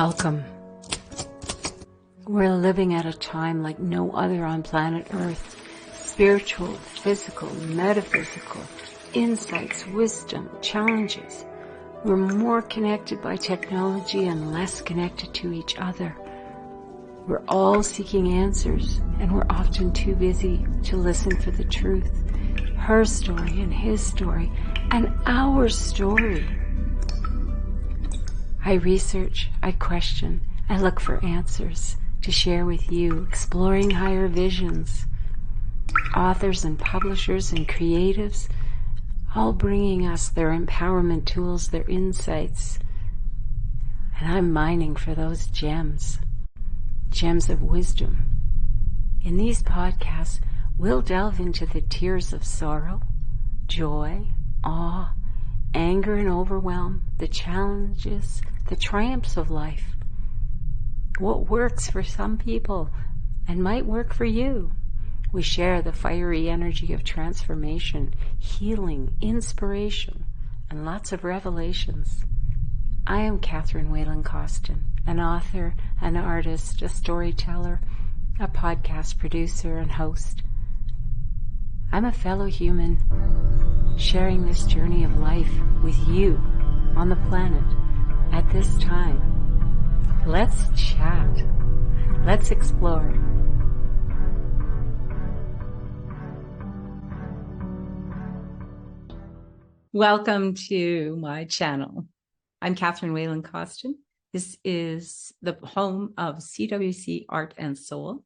Welcome. We're living at a time like no other on planet Earth. Spiritual, physical, metaphysical, insights, wisdom, challenges. We're more connected by technology and less connected to each other. We're all seeking answers, and we're often too busy to listen for the truth. Her story and his story and our story. I research, I question, I look for answers to share with you, exploring higher visions. Authors and publishers and creatives, all bringing us their empowerment tools, their insights. And I'm mining for those gems of wisdom. In these podcasts, we'll delve into the tears of sorrow, joy, awe, anger and overwhelm, the challenges, the triumphs of life. What works for some people and might work for you. We share the fiery energy of transformation, healing, inspiration, and lots of revelations. I am Catherine Whalen Costin, an author, an artist, a storyteller, a podcast producer and host. I'm a fellow human sharing this journey of life with you on the planet at this time. Let's chat. Let's explore. Welcome to my channel. I'm Catherine Whalen Costin. This is the home of CWC Art and Soul.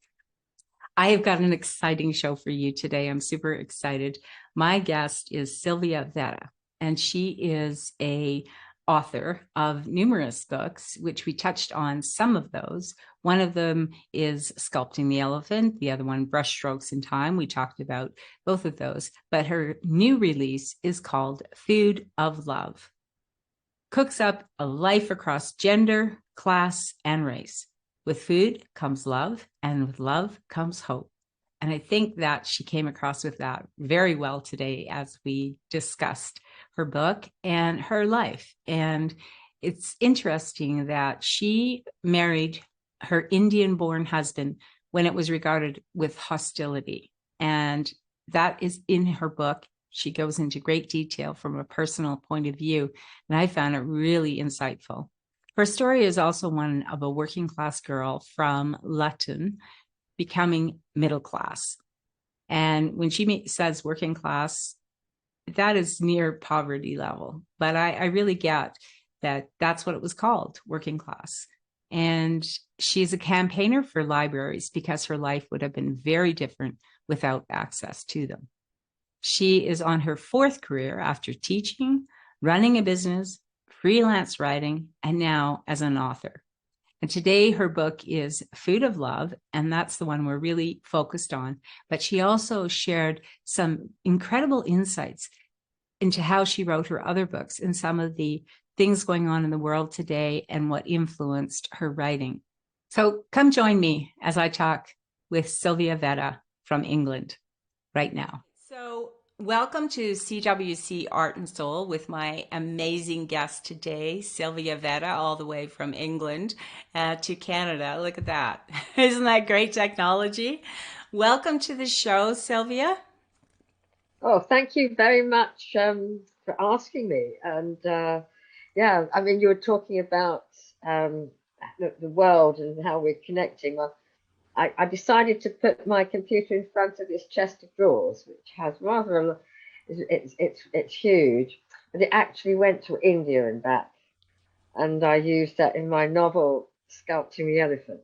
I have got an exciting show for you today. I'm super excited. My guest is Sylvia Vetta, and she is a author of numerous books, which we touched on some of those. One of them is Sculpting the Elephant, the other one, Brushstrokes in Time. We talked about both of those, but her new release is called Food of Love. Cooks up a life across gender, class, and race. With food comes love, and with love comes hope. And I think that she came across with that very well today as we discussed her book and her life. And it's interesting that she married her Indian-born husband when it was regarded with hostility. And that is in her book. She goes into great detail from a personal point of view, and I found it really insightful. Her story is also one of a working class girl from Luton becoming middle class. And when she says working class, that is near poverty level. But I really get that that's what it was called, working class. And she's a campaigner for libraries because her life would have been very different without access to them. She is on her fourth career after teaching, running a business, freelance writing, and now as an author. And today her book is Food of Love, and that's the one we're really focused on. But she also shared some incredible insights into how she wrote her other books and some of the things going on in the world today and what influenced her writing. So come join me as I talk with Sylvia Vetta from England right now. So welcome to CWC Art and Soul with my amazing guest today, Sylvia Vetta, all the way from England to Canada. Look at that. Isn't that great technology? Welcome to the show, Sylvia. Oh, thank you very much for asking me. And yeah, I mean, you were talking about the world and how we're connecting. Well, I decided to put my computer in front of this chest of drawers, which has rather it's huge, but it actually went to India and back, and I used that in my novel Sculpting the Elephant.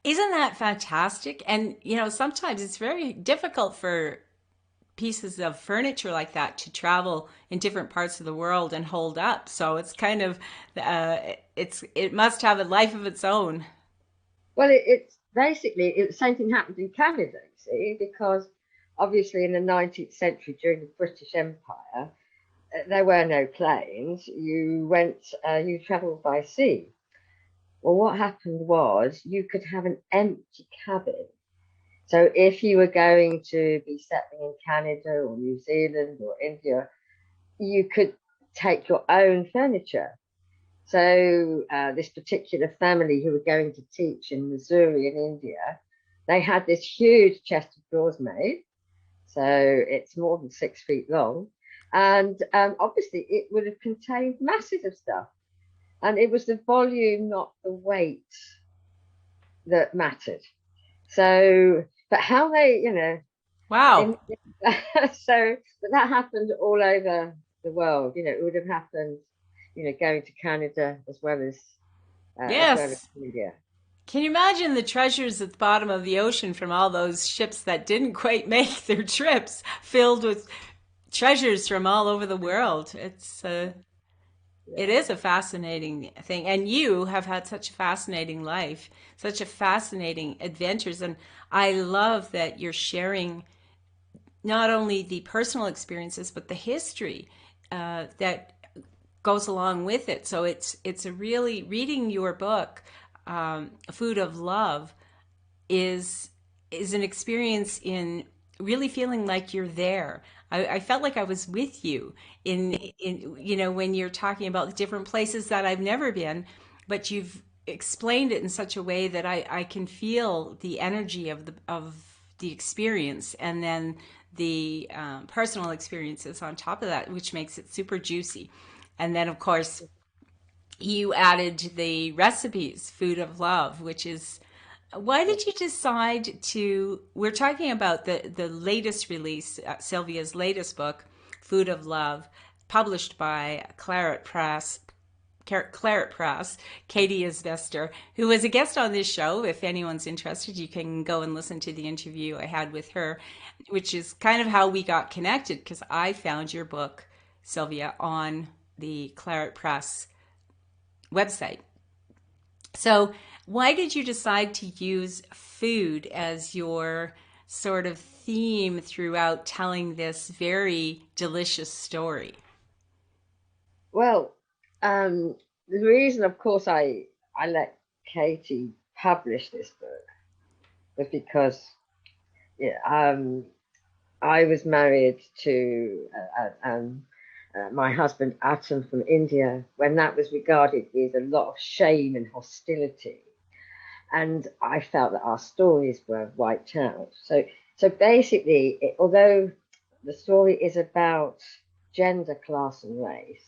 Isn't that fantastic? And you know, sometimes it's very difficult for pieces of furniture like that to travel in different parts of the world and hold up. So it's kind of it must have a life of its own. Well, it's basically the same thing happened in Canada, you see, because obviously in the 19th century during the British Empire, there were no planes. You travelled by sea. Well, what happened was you could have an empty cabin. So if you were going to be settling in Canada or New Zealand or India, you could take your own furniture. So this particular family who were going to teach in Missouri in India, they had this huge chest of drawers made. So it's more than 6 feet long. And obviously it would have contained masses of stuff. And it was the volume, not the weight, that mattered. So, but how they, Wow. so, but that happened all over the world. It would have happened, going to Canada as well as Yes. India. Can you imagine the treasures at the bottom of the ocean from all those ships that didn't quite make their trips, filled with treasures from all over the world? It Yeah. is a fascinating thing. And you have had such a fascinating life, such a fascinating adventures. And I love that you're sharing not only the personal experiences, but the history that goes along with it. So it's a really reading your book, Food of Love, is an experience in really feeling like you're there. I felt like I was with you in when you're talking about the different places that I've never been, but you've explained it in such a way that I can feel the energy of the experience, and then the personal experiences on top of that, which makes it super juicy. And then, of course, you added the recipes, Food of Love, which is why did you decide to? We're talking about the latest release, Sylvia's latest book, Food of Love, published by Claret Press, Katie Isvester, who was a guest on this show. If anyone's interested, you can go and listen to the interview I had with her, which is kind of how we got connected because I found your book, Sylvia, on the Claret Press website. So, why did you decide to use food as your sort of theme throughout telling this very delicious story? Well, the reason, of course, I let Katie publish this book was because yeah, I was married to my husband Atom from India when that was regarded with a lot of shame and hostility, and I felt that our stories were wiped out. So basically, although the story is about gender, class, and race,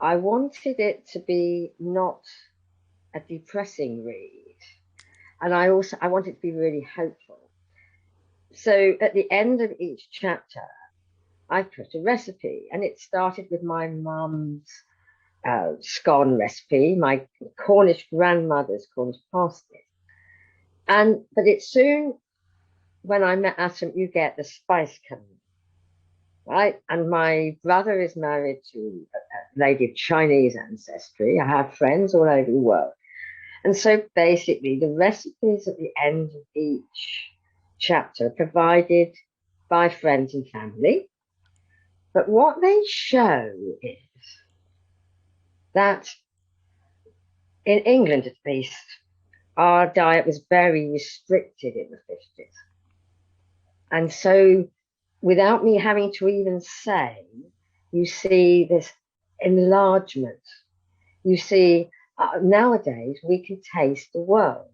I wanted it to be not a depressing read, and I wanted it to be really hopeful. So at the end of each chapter, I put a recipe, and it started with my mum's scone recipe, my Cornish grandmother's Cornish parsnip, but it soon, when I met Atom, you get the spice coming, right? And my brother is married to a lady of Chinese ancestry. I have friends all over the world. And so basically, the recipes at the end of each chapter are provided by friends and family. But what they show is that in England, at least, our diet was very restricted in the 50s. And so, without me having to even say, you see this enlargement. You see, nowadays, we can taste the world.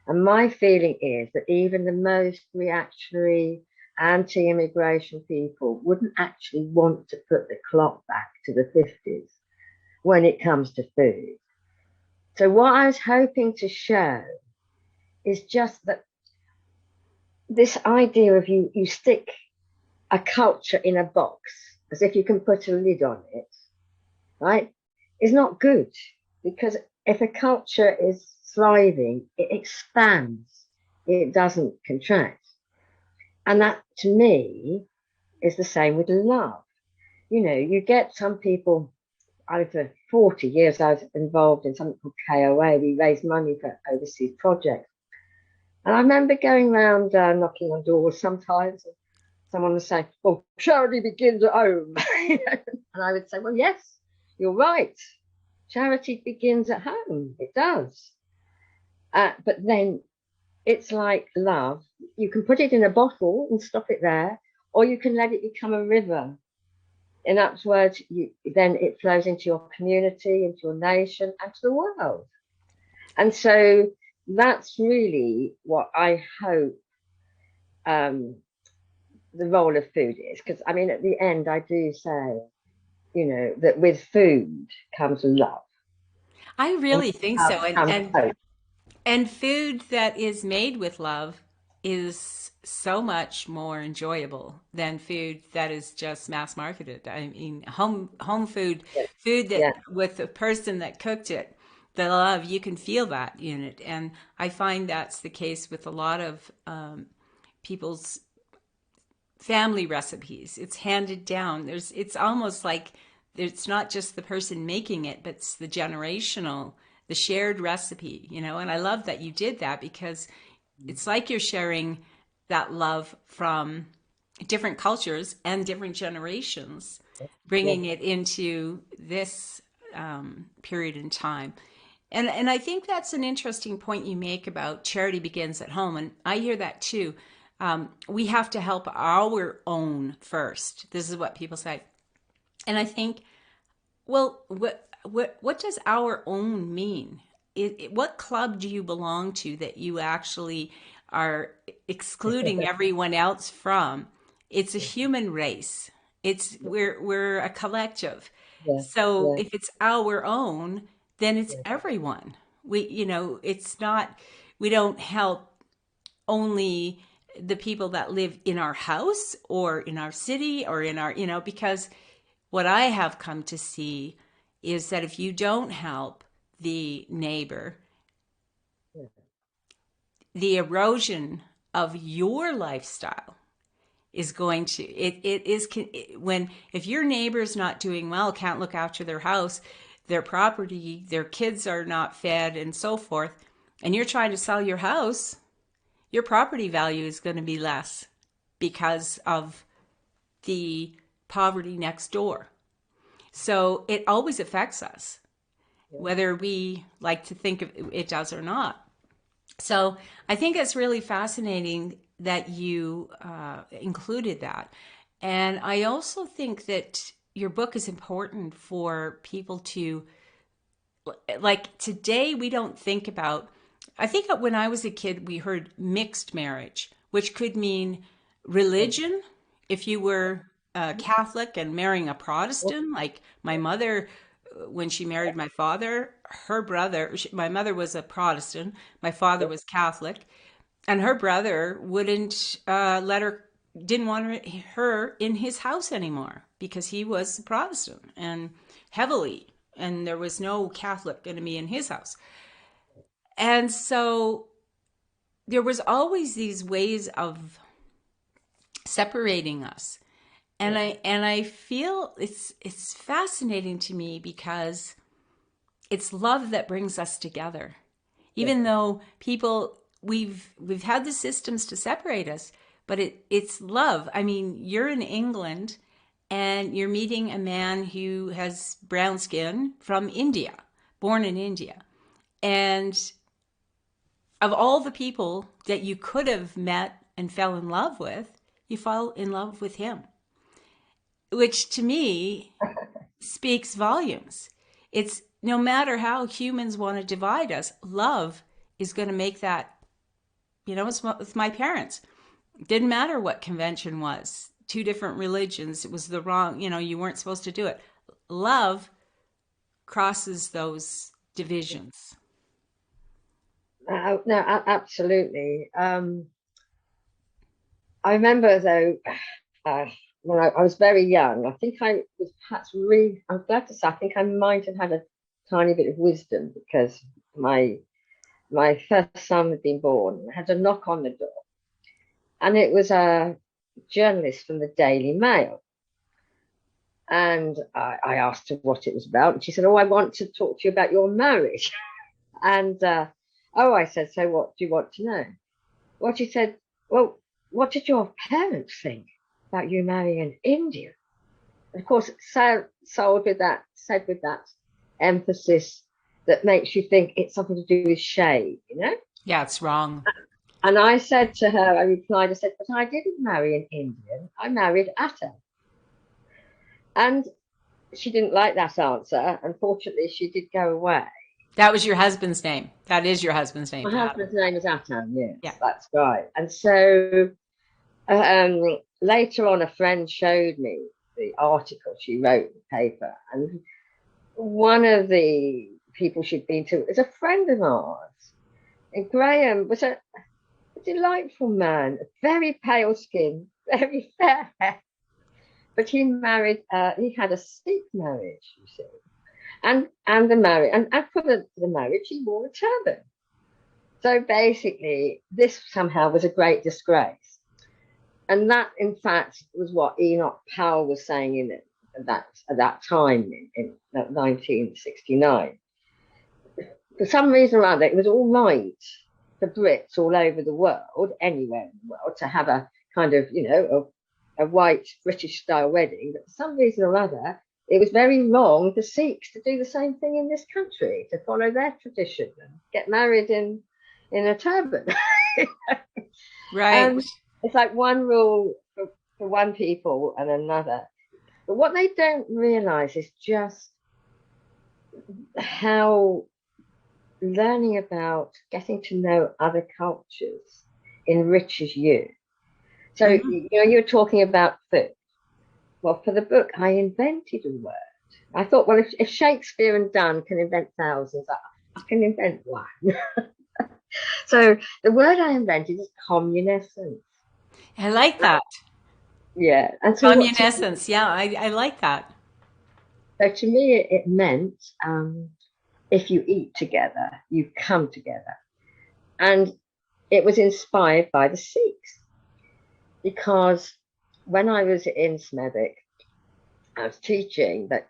And my feeling is that even the most reactionary anti-immigration people wouldn't actually want to put the clock back to the 50s when it comes to food. So what I was hoping to show is just that this idea of you stick a culture in a box as if you can put a lid on it, right, is not good, because if a culture is thriving, it expands, it doesn't contract. And that, to me, is the same with love. You get some people. Over 40 years, I was involved in something called KOA. We raised money for overseas projects. And I remember going around knocking on doors sometimes, and someone would say, well, charity begins at home. And I would say, well, yes, you're right. Charity begins at home. It does. But then it's like love. You can put it in a bottle and stop it there, or you can let it become a river. In other words, then it flows into your community, into your nation, and to the world. And so that's really what I hope the role of food is. Because I mean, at the end, I do say, that with food comes love. I And really think love so. And comes and hope. and food that is made with love is so much more enjoyable than food that is just mass marketed. I mean, home food, Yeah, food that yeah, with the person that cooked it, the love, you can feel that in it. And I find that's the case with a lot of people's family recipes. It's handed down. It's almost like it's not just the person making it, but it's the generational, the shared recipe, And I love that you did that because it's like you're sharing that love from different cultures and different generations, yeah, bringing it into this period in time. And I think that's an interesting point you make about charity begins at home. And I hear that too. We have to help our own first. This is what people say. And I think, well, what does our own mean? What club do you belong to that you actually are excluding everyone else from? It's a human race. We're a collective. yeah, So yeah, if it's our own, then it's yeah, everyone. It's not, we don't help only the people that live in our house or in our city or in our, because what I have come to see is that if you don't help the neighbor, yeah, the erosion of your lifestyle is going to it is when if your neighbor's not doing well, can't look after their house, their property, their kids are not fed and so forth, and you're trying to sell your house, your property value is going to be less because of the poverty next door. So it always affects us, yeah. whether we like to think of it does or not. So I think it's really fascinating that you included that. And I also think that your book is important for people to, like today, we don't think about, I think that when I was a kid, we heard mixed marriage, which could mean religion. If you were Catholic and marrying a Protestant, like my mother, when she married my father, her brother, my mother was a Protestant, my father was Catholic, and her brother wouldn't let her, didn't want her in his house anymore because he was Protestant and heavily, and there was no Catholic going to be in his house. And so there was always these ways of separating us. And I feel it's fascinating to me because it's love that brings us together. Yeah. Even though people we've had the systems to separate us, but it's love. I mean, you're in England and you're meeting a man who has brown skin from India, born in India. And of all the people that you could have met and fell in love with, you fall in love with him, which to me speaks volumes. It's no matter how humans want to divide us, love is going to make that, it's with my parents. It didn't matter what convention was, two different religions, it was the wrong, you weren't supposed to do it. Love crosses those divisions. No, absolutely. I remember though, uh, when I was very young, I think I was perhaps really, I'm glad to say, I think I might have had a tiny bit of wisdom because my first son had been born. I had a knock on the door, and it was a journalist from the Daily Mail. And I asked her what it was about, and she said, "Oh, I want to talk to you about your marriage." And oh, I said, "So what do you want to know?" Well, she said, "Well, what did your parents think about you marrying an Indian?" Of course, sold with that, said with that emphasis that makes you think it's something to do with shade. Yeah, it's wrong. And I said to her, I replied, I said, "But I didn't marry an Indian. I married Atta." And she didn't like that answer. Unfortunately, she did go away. That was your husband's name. That is your husband's name, My Adam. husband's name is Atam, Yeah. yes, that's right. And so later on, a friend showed me the article she wrote in the paper. And one of the people she'd been to is a friend of ours. And Graham was a delightful man, very pale skin, very fair hair. But he married, he had a Sikh marriage, you see. And the marriage, and for the marriage, he wore a turban. So basically, this somehow was a great disgrace. And that, in fact, was what Enoch Powell was saying in it at that time in 1969. For some reason or other, it was all right for Brits all over the world, anywhere in the world, to have a kind of, a white British style wedding. But for some reason or other, it was very wrong for Sikhs to do the same thing in this country, to follow their tradition and get married in a turban. Right. And it's like one rule for one people and another. But what they don't realize is just how learning about getting to know other cultures enriches you. So, Mhm. you're talking about food. Well, for the book, I invented a word. I thought, well, if Shakespeare and Donne can invent thousands, I can invent one. So the word I invented is communescence. I like Uh, that. yeah. And so Communescence. Yeah, I like that. to me, it meant if you eat together, you come together. And it was inspired by the Sikhs because when I was in Smethwick, I was teaching that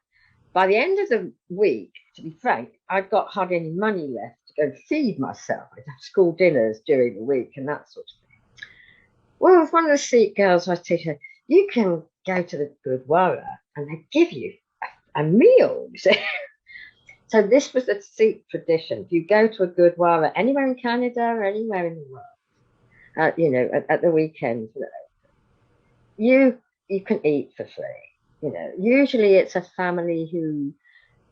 by the end of the week, to be frank, I'd got hardly any money left to go and feed myself. I'd have school dinners during the week and that sort of thing. Well, with one of the Sikh girls I was teaching, you can go to the Gurdwara and they give you a meal. So this was a Sikh tradition. If you go to a Gurdwara anywhere in Canada or anywhere in the world, at the weekend, you you can eat for free. Usually it's a family who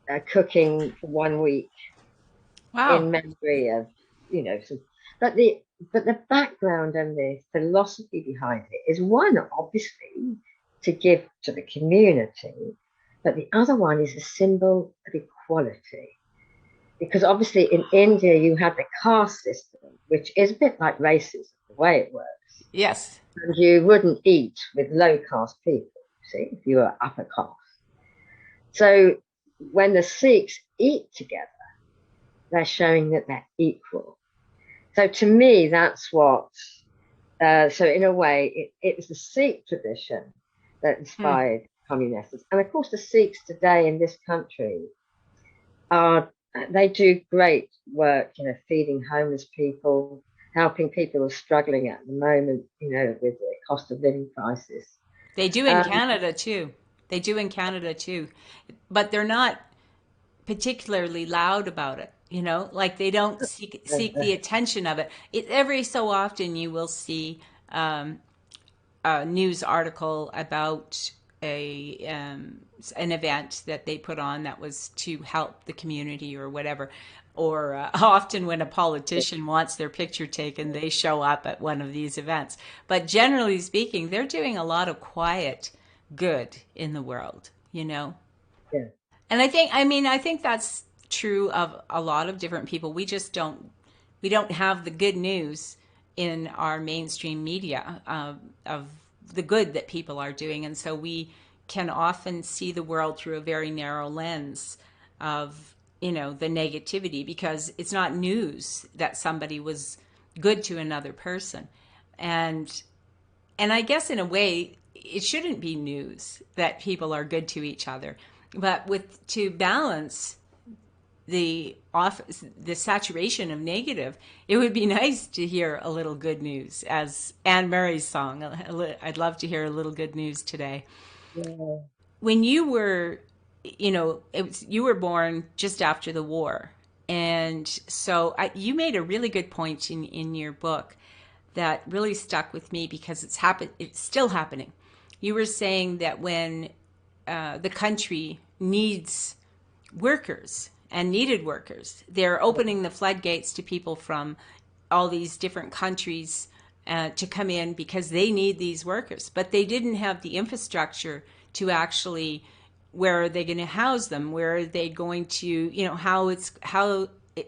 are cooking for 1 week Wow. in memory of, some, but the background and the philosophy behind it is one, obviously, to give to the community, but the other one is a symbol of equality. Because obviously in India you have the caste system, which is a bit like racism, the way it works. Yes. And you wouldn't eat with low caste people, see, if you were upper caste. So when the Sikhs eat together, they're showing that they're equal. So to me, that's what. So in a way, it was the Sikh tradition that Hmm. inspired communists, and of course, the Sikhs today in this country are they do great work, feeding homeless people, helping people who are struggling at the moment, with the cost of living crisis. They do in Um, Canada too. They do in Canada too. But they're not particularly loud about it, like they don't seek the attention of it. Every so often you will see a news article about an event that they put on that was to help the community or whatever. Or often when a politician wants their picture taken, they show up at one of these events. But generally speaking, they're doing a lot of quiet good in the world. yeah, And I think that's true of a lot of different people. We don't have the good news in our mainstream media of the good that people are doing. And so we can often see the world through a very narrow lens of, the negativity because it's not news that somebody was good to another person. And and I guess in a way, it shouldn't be news that people are good to each other. But to balance the saturation of negative, it would be nice to hear a little good news, as Anne Murray's song. I'd love to hear a little good news today. yeah, When you were, you were born just after the war, and so you made a really good point in your book that really stuck with me because it's still happening. You were saying that when the country needs workers and needed workers. They're opening the floodgates to people from all these different countries to come in because they need these workers, but they didn't have the infrastructure to actually, where are they going to house them? Where are they going to, you know, how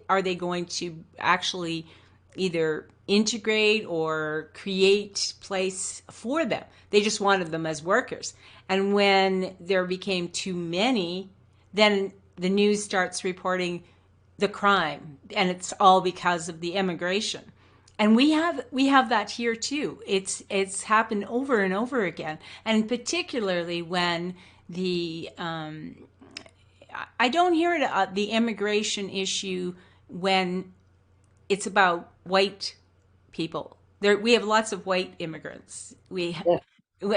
are they going to actually either integrate or create place for them? They just wanted them as workers. And when there became too many, then the news starts reporting the crime, and it's all because of the immigration. And we have that here too. It's happened over and over again, and particularly when the I don't hear it, the immigration issue when it's about white people. There we have lots of white immigrants. Yeah.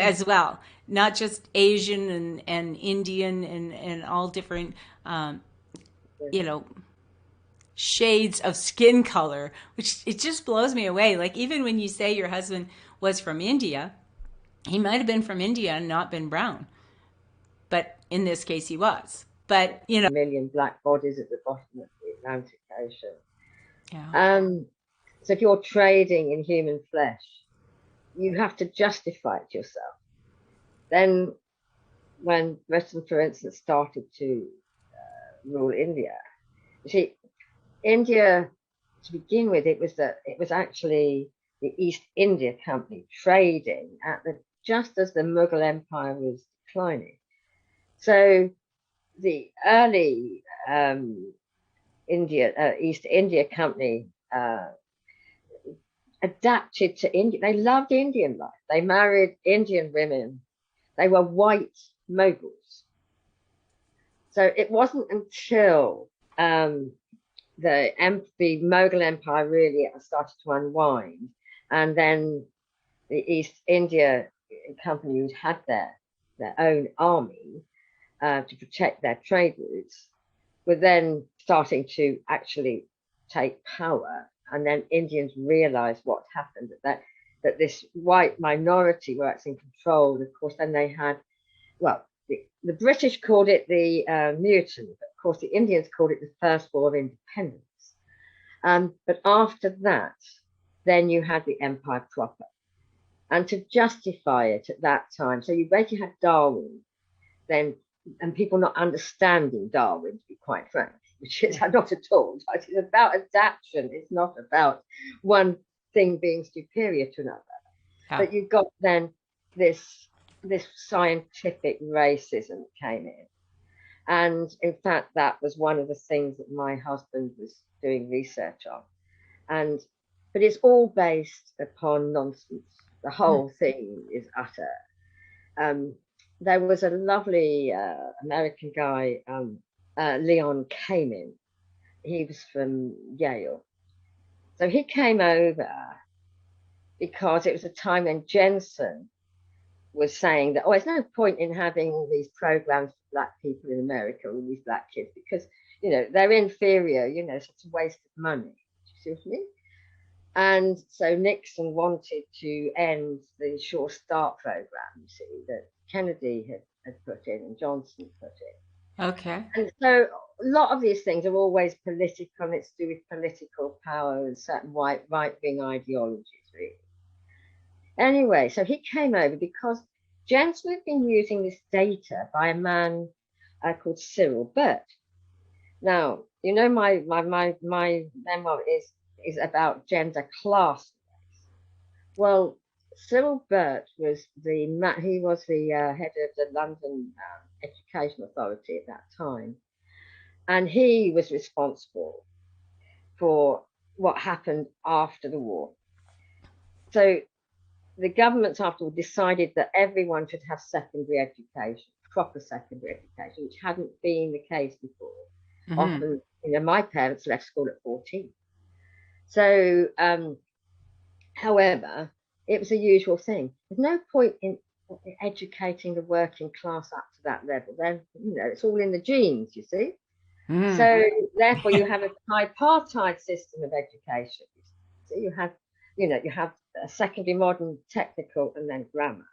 As well, not just Asian and Indian and all different you know, shades of skin color, which it just blows me away. Like, even when you say your husband was from India, he might have been from India and not been brown, but in this case he was. But you know, A million black bodies at the bottom of the Atlantic Ocean. yeah. So if you're trading in human flesh, you have to justify it yourself. Then when Britain, for instance, started to rule India, you see, India, to begin with, it was actually the East India Company trading just as the Mughal Empire was declining. So the early East India Company adapted to India. They loved Indian life. They married Indian women. They were white moguls. So it wasn't until the Mughal Empire really started to unwind, and then the East India Company, who had their own army to protect their trade routes, were then starting to actually take power. And then Indians realized what happened, that this white minority were actually in control. Of course, then they had, well, the British called it the mutiny, but of course the Indians called it the First War of Independence. But after that, then you had the empire proper. And to justify it at that time, so you basically had Darwin, then, and people not understanding Darwin, to be quite frank, which is not at all. It's about adaptation. It's not about one thing being superior to another. Yeah. But you've got then this scientific racism came in. And in fact, that was one of the things that my husband was doing research on. But it's all based upon nonsense. The whole thing is utter. There was a lovely American guy, Leon Kamin. He was from Yale. So he came over because it was a time when Jensen was saying that, there's no point in having all these programs for black people in America, all these black kids, because, you know, they're inferior, you know, so it's a waste of money. Do you see what I mean? And so Nixon wanted to end the Sure Start program, you see, that Kennedy had put in and Johnson put in. Okay. And so a lot of these things are always political, and it's to do with political power and certain right-wing ideologies, really. Anyway, so he came over because Jensen had been using this data by a man called Cyril Burt. Now, you know, my memoir is about gender class. Well, Cyril Burt was the head of the London Education Authority at that time, and he was responsible for what happened after the war. So the governments afterward decided that everyone should have secondary education, proper secondary education, which hadn't been the case before. Mm-hmm. Often, you know, my parents left school at 14. So, however, it was a usual thing. There's no point in educating the working class up to that level. Then, you know, it's all in the genes, you see. Mm. So, therefore, you have a tripartite system of education. So you have a secondary, modern, technical, and then grammar.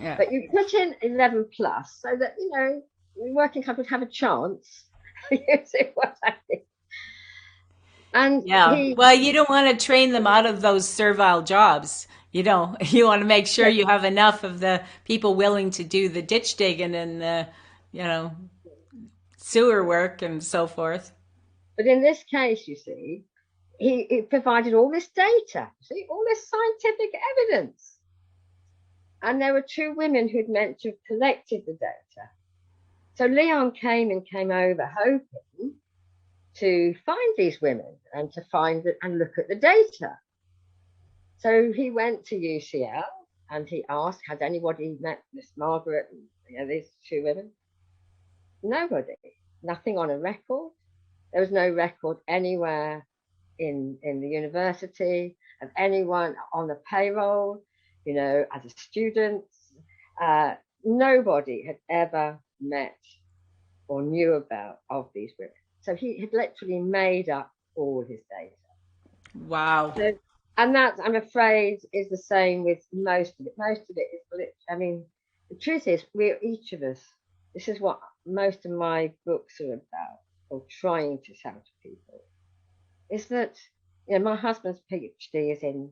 Yeah. But you put in 11 plus so that, you know, working couples have a chance. You see what I mean? And Yeah. he, Well, you don't want to train them out of those servile jobs. You know, you want to make sure yeah, you have enough of the people willing to do the ditch digging and the, you know, sewer work and so forth. but in this case, you see, he provided all this data, see, all this scientific evidence. And there were two women who'd meant to have collected the data. So Leon came over hoping to find these women and to find it and look at the data. So he went to UCL and he asked, had anybody met Miss Margaret and, you know, these two women? Nobody. Nothing on a record. There was no record anywhere in the university of anyone on the payroll, you know, as a student. Uh, Nobody had ever met or knew about of these women. So he had literally made up all his data. Wow. So, and that, I'm afraid, is the same with most of it. Most of it is, I mean, the truth is, we're each of us, this is what most of my books are about, or trying to tell to people, is that, you know, my husband's PhD is in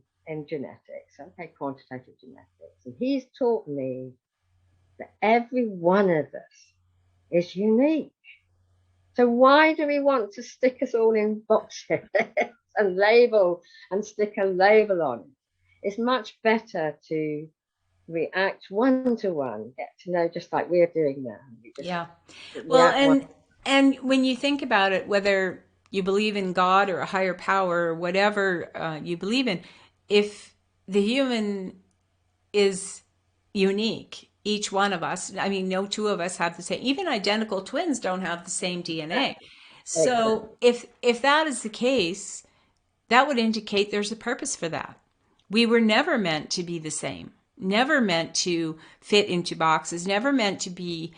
genetics, okay, quantitative genetics, and he's taught me that every one of us is unique. So why do we want to stick us all in boxes and label and stick a label on it? It's much better to react one to one, get to know just like we're doing now. We just Yeah. Well, react one. and when you think about it, whether you believe in God or a higher power or whatever you believe in, if the human is unique, each one of us, I mean, no two of us have the same, even identical twins don't have the same DNA. Exactly. So if that is the case, that would indicate there's a purpose for that. We were never meant to be the same, never meant to fit into boxes, never meant to be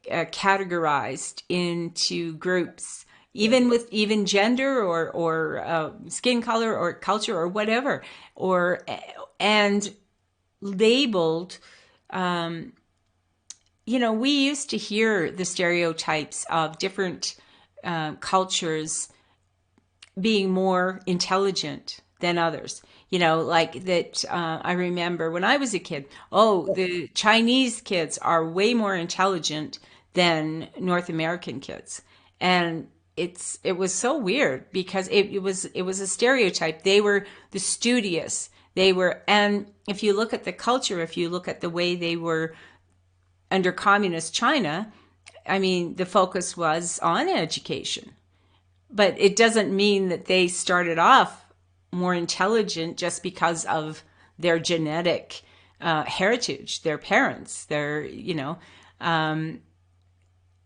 categorized into groups, Yeah. even with even gender or skin color or culture or whatever, or and labeled. You know, we used to hear the stereotypes of different cultures being more intelligent than others. You know, like that. I remember when I was a kid, oh, the Chinese kids are way more intelligent than North American kids. And it was so weird because it was a stereotype. They were the studious. They were, and if you look at the culture, if you look at the way they were under communist China, I mean, the focus was on education, but it doesn't mean that they started off more intelligent just because of their genetic heritage, their parents, their, you know, um,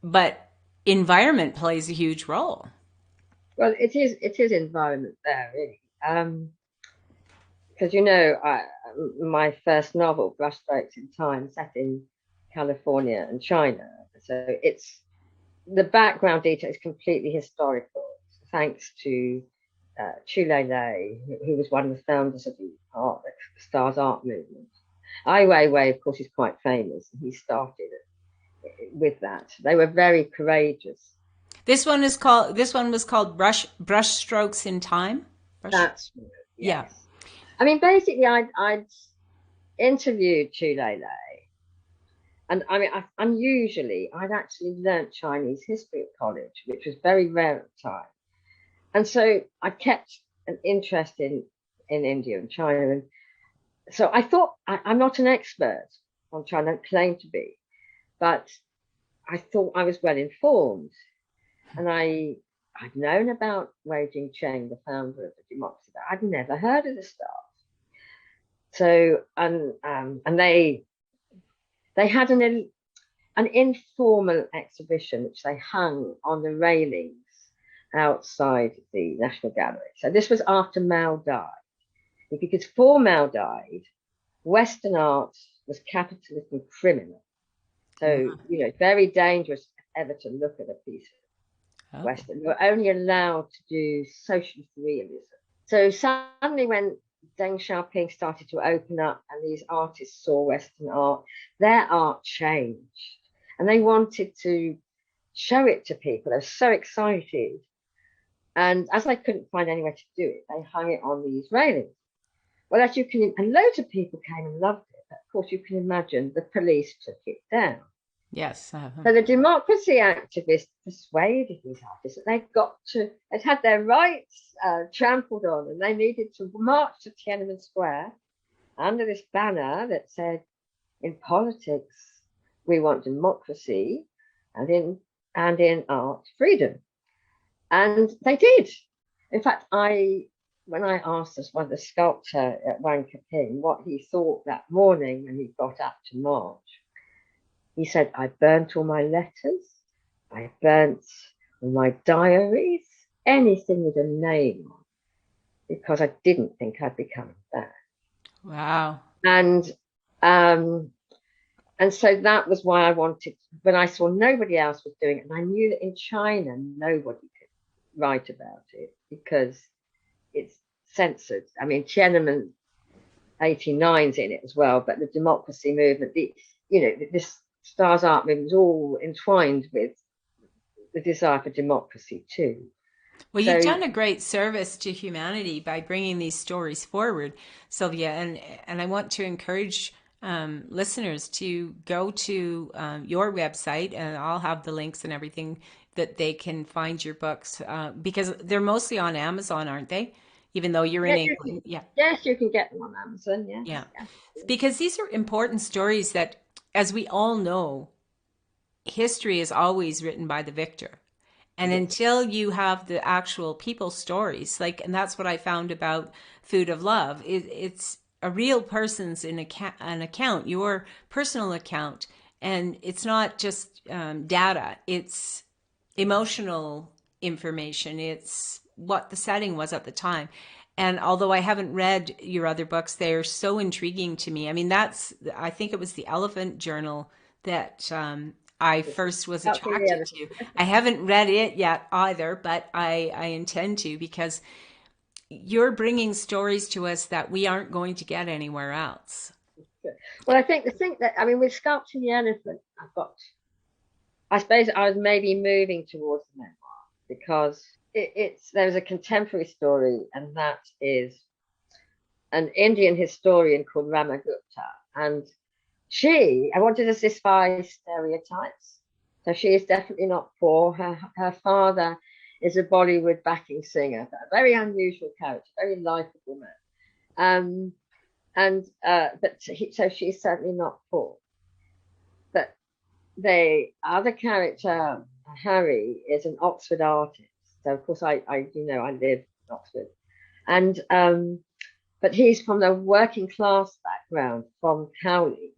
but environment plays a huge role. Well, it is environment there really. Because you know, my first novel, Brushstrokes in Time, set in California and China. So it's the background detail is completely historical, thanks to Chu Lei, who was one of the founders of the Stars art movement. Ai Weiwei, of course, is quite famous. He started with that. They were very courageous. This one was called Brushstrokes in Time. Brush, That's yeah. yes. I mean, basically, I'd interviewed Chu Lei, and I mean, unusually, I'd actually learnt Chinese history at college, which was very rare at the time. And so I kept an interest in India and China. And so I thought I'm not an expert on China, I don't claim to be, but I thought I was well informed. And I'd known about Wei Jingcheng, the founder of the democracy, but I'd never heard of the Stars. So and they had an informal exhibition which they hung on the railings outside the National Gallery. So this was after Mao died. Because before Mao died, Western art was capitalist and criminal. So, you know, very dangerous ever to look at a piece of Oh. Western. You were only allowed to do socialist realism. So suddenly when Deng Xiaoping started to open up and these artists saw Western art, their art changed. And they wanted to show it to people. They were so excited. And as I couldn't find anywhere to do it, they hung it on these railings. Well, as you can, and loads of people came and loved it. But of course, you can imagine the police took it down. Yes. So the democracy activists persuaded these artists that they'd had their rights trampled on, and they needed to march to Tiananmen Square under this banner that said, "In politics, we want democracy, and in art, freedom." And they did. In fact, when I asked the sculptor at Wang Kaping what he thought that morning when he got up to march, he said, "I burnt all my letters, I burnt all my diaries, anything with a name on, because I didn't think I'd be coming back." Wow. And so that was why I wanted, when I saw nobody else was doing it, and I knew that in China nobody could write about it because it's censored. I mean, Tiananmen 89's in it as well, but the democracy movement, this Stars art movement was all entwined with the desire for democracy too. Well, you've done a great service to humanity by bringing these stories forward, Sylvia, and I want to encourage listeners to go to your website, and I'll have the links and everything that they can find your books, because they're mostly on Amazon, aren't they? Even though you're in England. Yeah. Yes, you can get them on Amazon. Yes. Yeah. Because these are important stories that, as we all know, history is always written by the victor. And until you have the actual people's stories, and that's what I found about Food of Love, it's a real person's an account, your personal account. And it's not just data, it's emotional information. It's what the setting was at the time. And although I haven't read your other books, they're so intriguing to me. I mean, I think it was the Elephant Journal that I first was attracted to. I haven't read it yet either, but I intend to, because you're bringing stories to us that we aren't going to get anywhere else. Well, I think with Sculpting the Elephant, I suppose I was maybe moving towards the memoir, because there's a contemporary story, and that is an Indian historian called Ramagupta, and I wanted to satisfy stereotypes. So she is definitely not poor. Her father is a Bollywood backing singer, a very unusual character, very likable man. So she's certainly not poor. But the other character, Harry, is an Oxford artist. So of course I live in Oxford, and but he's from the working class background from Cowley,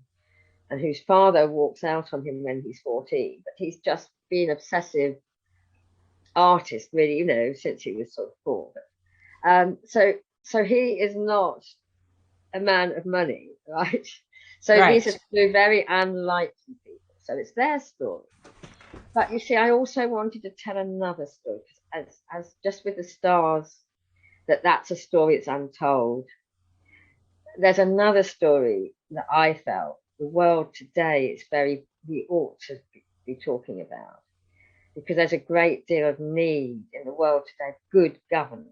and whose father walks out on him when he's 14. But he's just been an obsessive artist, really, since he was sort of 4. So he is not a man of money, right? So right. These are two very unlikely people. So it's their story. But you see, I also wanted to tell another story, as just with the stars, that's a story that's untold. There's another story that I felt the world today we ought to be talking about, because there's a great deal of need in the world today, good governance.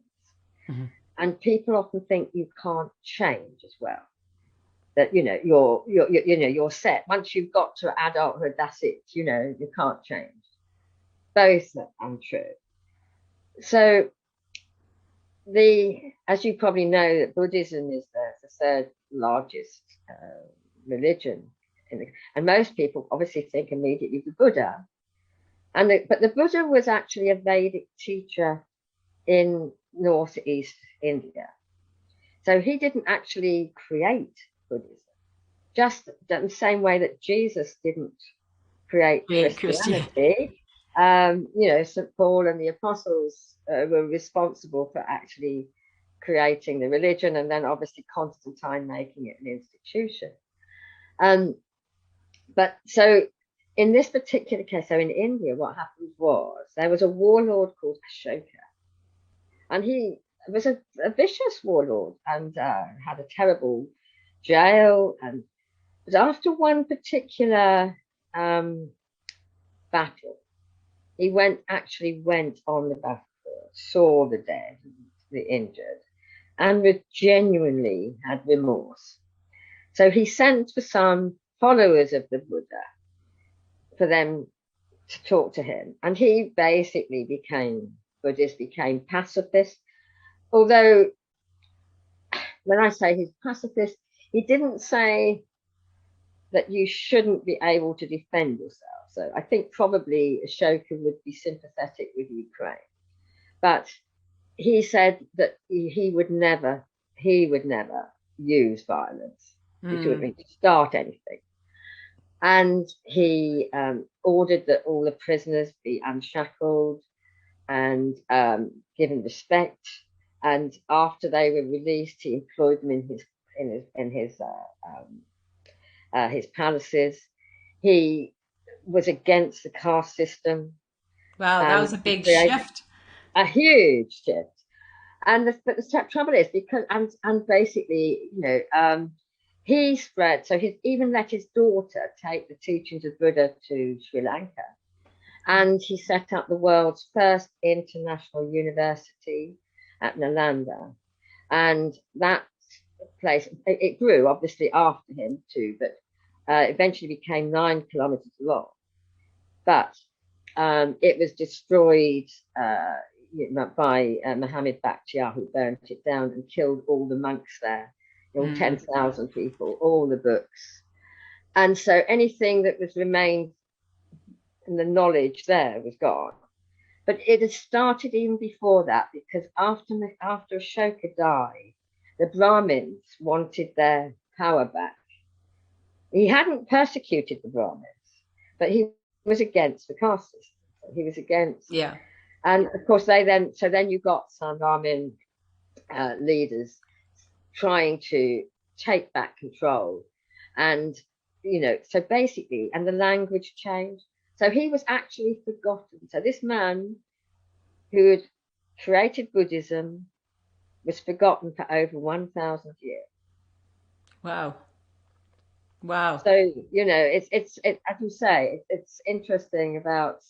Mm-hmm. And people often think you can't change as well. That you're set. Once you've got to adulthood, that's it. You can't change. Both are untrue. So as you probably know, that Buddhism is the third largest religion, and most people obviously think immediately the Buddha. But the Buddha was actually a Vedic teacher in northeast India. So he didn't actually create Buddhism, just the same way that Jesus didn't create Christianity. St. Paul and the apostles were responsible for actually creating the religion, and then obviously Constantine making it an institution. But so in this particular case, so in India, what happened was there was a warlord called Ashoka, and he was a vicious warlord and had a terrible jail. And but after one particular battle, he actually went on the battlefield, saw the dead, the injured, and genuinely had remorse. So he sent for some followers of the Buddha for them to talk to him, and he basically became Buddhist, became pacifist. Although when I say he's pacifist, he didn't say that you shouldn't be able to defend yourself. So I think probably Ashoka would be sympathetic with Ukraine, but he said that he would never use violence, which would mean to start anything. And he ordered that all the prisoners be unshackled and given respect. And after they were released, he employed them in his palaces. He was against the caste system. Wow, that was a big shift. A huge shift. But the trouble is because and basically, he spread. So he even let his daughter take the teachings of Buddha to Sri Lanka, and he set up the world's first international university at Nalanda, and that place it grew obviously after him too, but eventually became 9 kilometers long. But it was destroyed by Muhammad Bakhtiar, who burnt it down and killed all the monks there, 10,000 people, all the books. And so anything that was remained in the knowledge there was gone. But it had started even before that, because after Ashoka died, the Brahmins wanted their power back. He hadn't persecuted the Brahmins, but he was against the caste system. He was against. Yeah. And of course, then you got some Brahmin leaders trying to take back control, and so basically, and the language changed. So he was actually forgotten. So this man who had created Buddhism was forgotten for over 1,000 years. Wow. Wow. So it's as you say, it's interesting about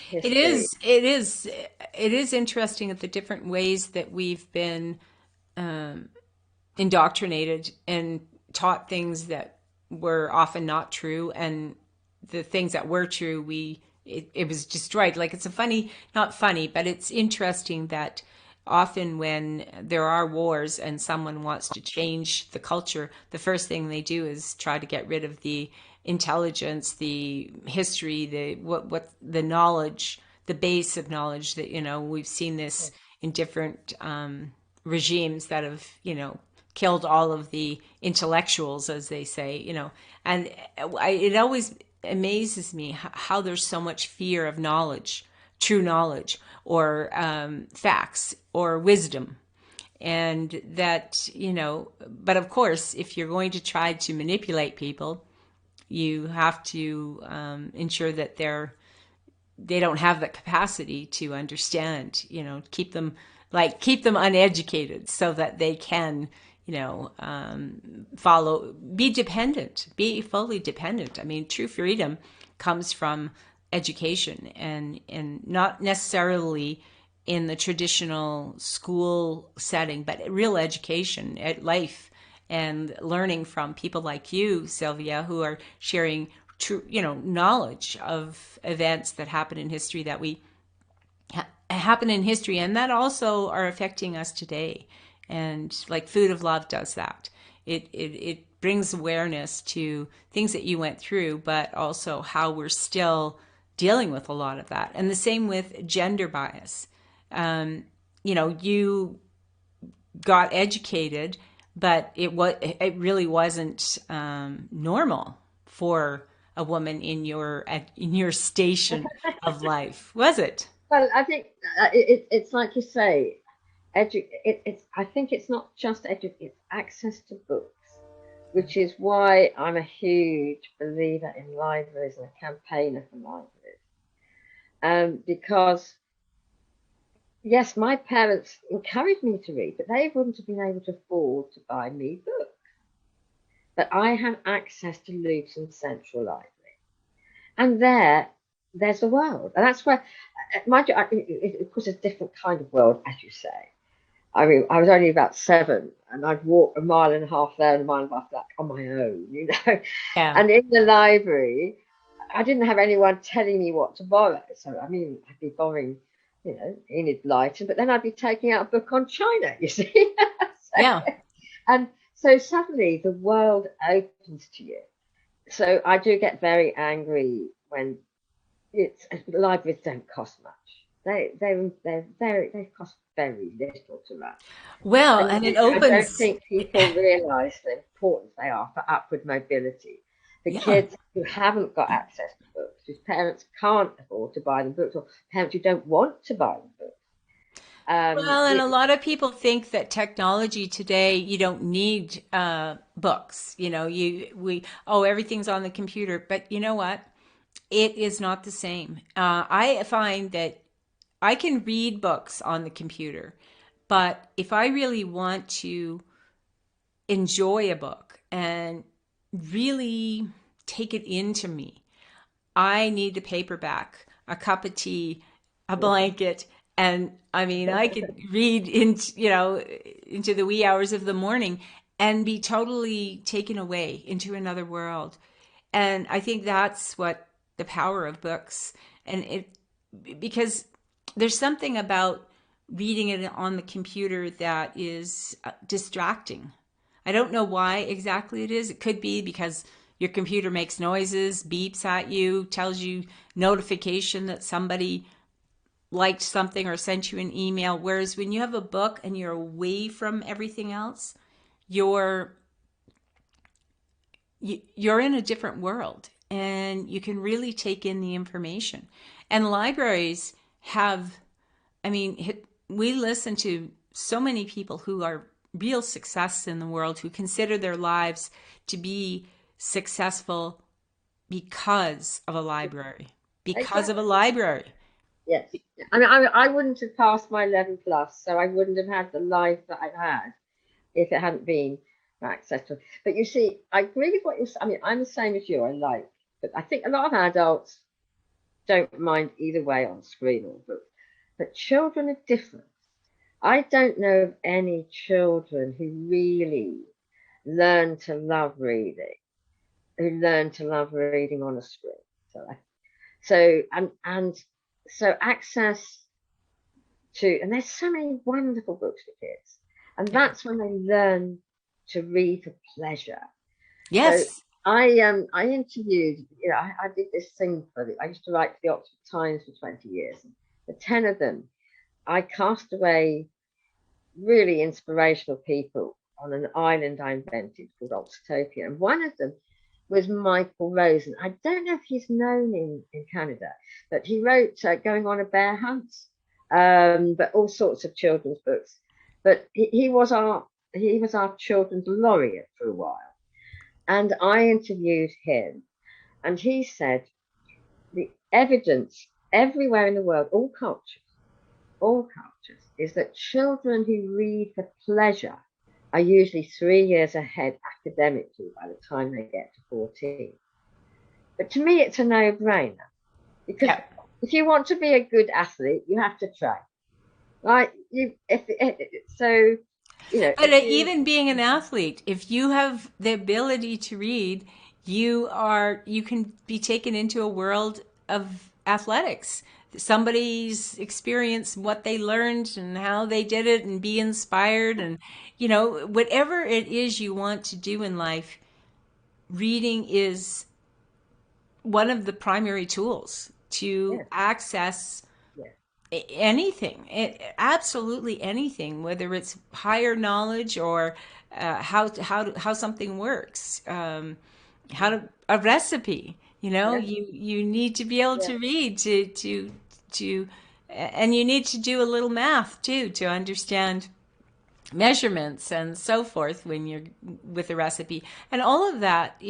history. It is interesting at the different ways that we've been indoctrinated and taught things that were often not true, and the things that were true, it was destroyed. Like, it's not funny, but it's interesting that often when there are wars and someone wants to change the culture, the first thing they do is try to get rid of the intelligence, the history, the knowledge, the base of knowledge that, we've seen this in different regimes that have, killed all of the intellectuals, as they say, and it always amazes me how there's so much fear of knowledge, true knowledge, or facts, or wisdom. And that, but of course, if you're going to try to manipulate people, you have to ensure that they don't have the capacity to understand, keep them uneducated so that they can, be fully dependent. I mean, true freedom comes from education, and not necessarily in the traditional school setting, but real education at life, and learning from people like you, Sylvia, who are sharing true, knowledge of events that happen in history and that also are affecting us today. And like Food of Love does that. It brings awareness to things that you went through, but also how we're still dealing with a lot of that. And the same with gender bias. You got educated, but it really wasn't normal for a woman in your station of life, was it? Well, I think it's like you say, I think it's not just it's access to books, which is why I'm a huge believer in libraries and a campaigner for libraries, because yes, my parents encouraged me to read, but they wouldn't have been able to afford to buy me books. But I had access to Luton Central Library, and there's the world, and that's where, mind you, of course, a different kind of world, as you say. I mean, I was only about seven, and I'd walk a mile and a half there and a mile and a half back on my own, you know. Yeah. And in the library, I didn't have anyone telling me what to borrow. So, I mean, I'd be borrowing, Enid Blyton, but then I'd be taking out a book on China, you see. Yeah. And so suddenly the world opens to you. So I do get very angry when libraries don't cost much. They cost very little to run. Well, And and it I don't opens. think people realise the importance they are for upward mobility. The Yeah. kids who haven't got access to books, whose parents can't afford to buy them books, or parents who don't want to buy them books. Well, and a lot of people think that technology today, you don't need books. Everything's on the computer. But you know what? It is not the same. I find that I can read books on the computer, but if I really want to enjoy a book and really take it into me, I need the paperback, a cup of tea, a blanket, and I mean, I could read into the wee hours of the morning and be totally taken away into another world. And I think that's what the power of books, and it because there's something about reading it on the computer that is distracting. I don't know why exactly it is. It could be because your computer makes noises, beeps at you, tells you notification that somebody liked something or sent you an email. Whereas when you have a book and you're away from everything else, you're you're in a different world and you can really take in the information. And libraries have, I mean, we listen to so many people who are real success in the world who consider their lives to be successful because of a library. Because of a Exactly. library. Yes. I mean, I wouldn't have passed my 11 plus, so I wouldn't have had the life that I've had if it hadn't been accessible. But you see, I agree with what you're saying. I mean, I'm the same as you. But I think a lot of adults don't mind either way on screen or book. But children are different. I don't know of any children who really learn to love reading, who learn to love reading on a screen. So, and so access and there's so many wonderful books for kids, and Yeah. that's when they learn to read for pleasure. So Yes. I interviewed, I did this thing I used to write for the Oxford Times for 20 years. The 10 of them, I cast away really inspirational people on an island I invented called Oxtopia. And one of them was Michael Rose. And I don't know if he's known in Canada, but he wrote Going on a Bear Hunt, but all sorts of children's books. But he was our children's laureate for a while. And I interviewed him, and he said the evidence everywhere in the world, all cultures, is that children who read for pleasure are usually 3 years ahead academically by the time they get to 14. But to me, it's a no-brainer because Yeah. if you want to be a good athlete, you have to train. Right? So, But if you even being an athlete, if you have the ability to read, you can be taken into a world of athletics. Somebody's experience, what they learned and how they did it, and be inspired. And, whatever it is you want to do in life, reading is one of the primary tools to yes, access yes, anything, absolutely anything, whether it's higher knowledge or how something works, how yes, to a recipe. yes, You need to be able yes, to read to, and you need to do a little math too to understand measurements and so forth when you're with a recipe. And all of that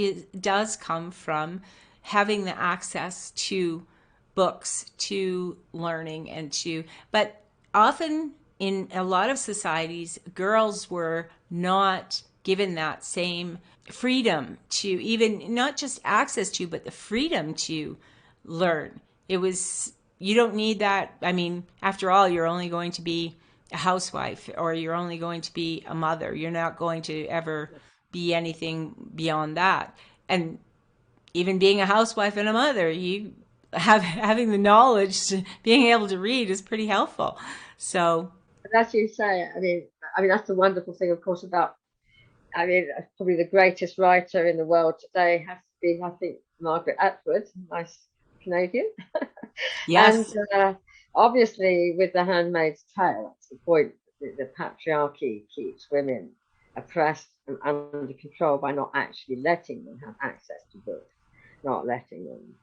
does come from having the access to books, to learning, but often in a lot of societies, girls were not given that same freedom to even not just access to, but the freedom to learn. It was, you don't need that. I mean, after all, you're only going to be a housewife, or you're only going to be a mother. You're not going to ever be anything beyond that. And even being a housewife and a mother, you having the knowledge, being able to read is pretty helpful. So, as you say, I mean that's the wonderful thing, of course, about. I mean, probably the greatest writer in the world today has to be, I think, Margaret Atwood, nice Canadian. And yes. obviously, with The Handmaid's Tale, that's the point. The patriarchy keeps women oppressed and under control by not actually letting them have access to books, not letting them,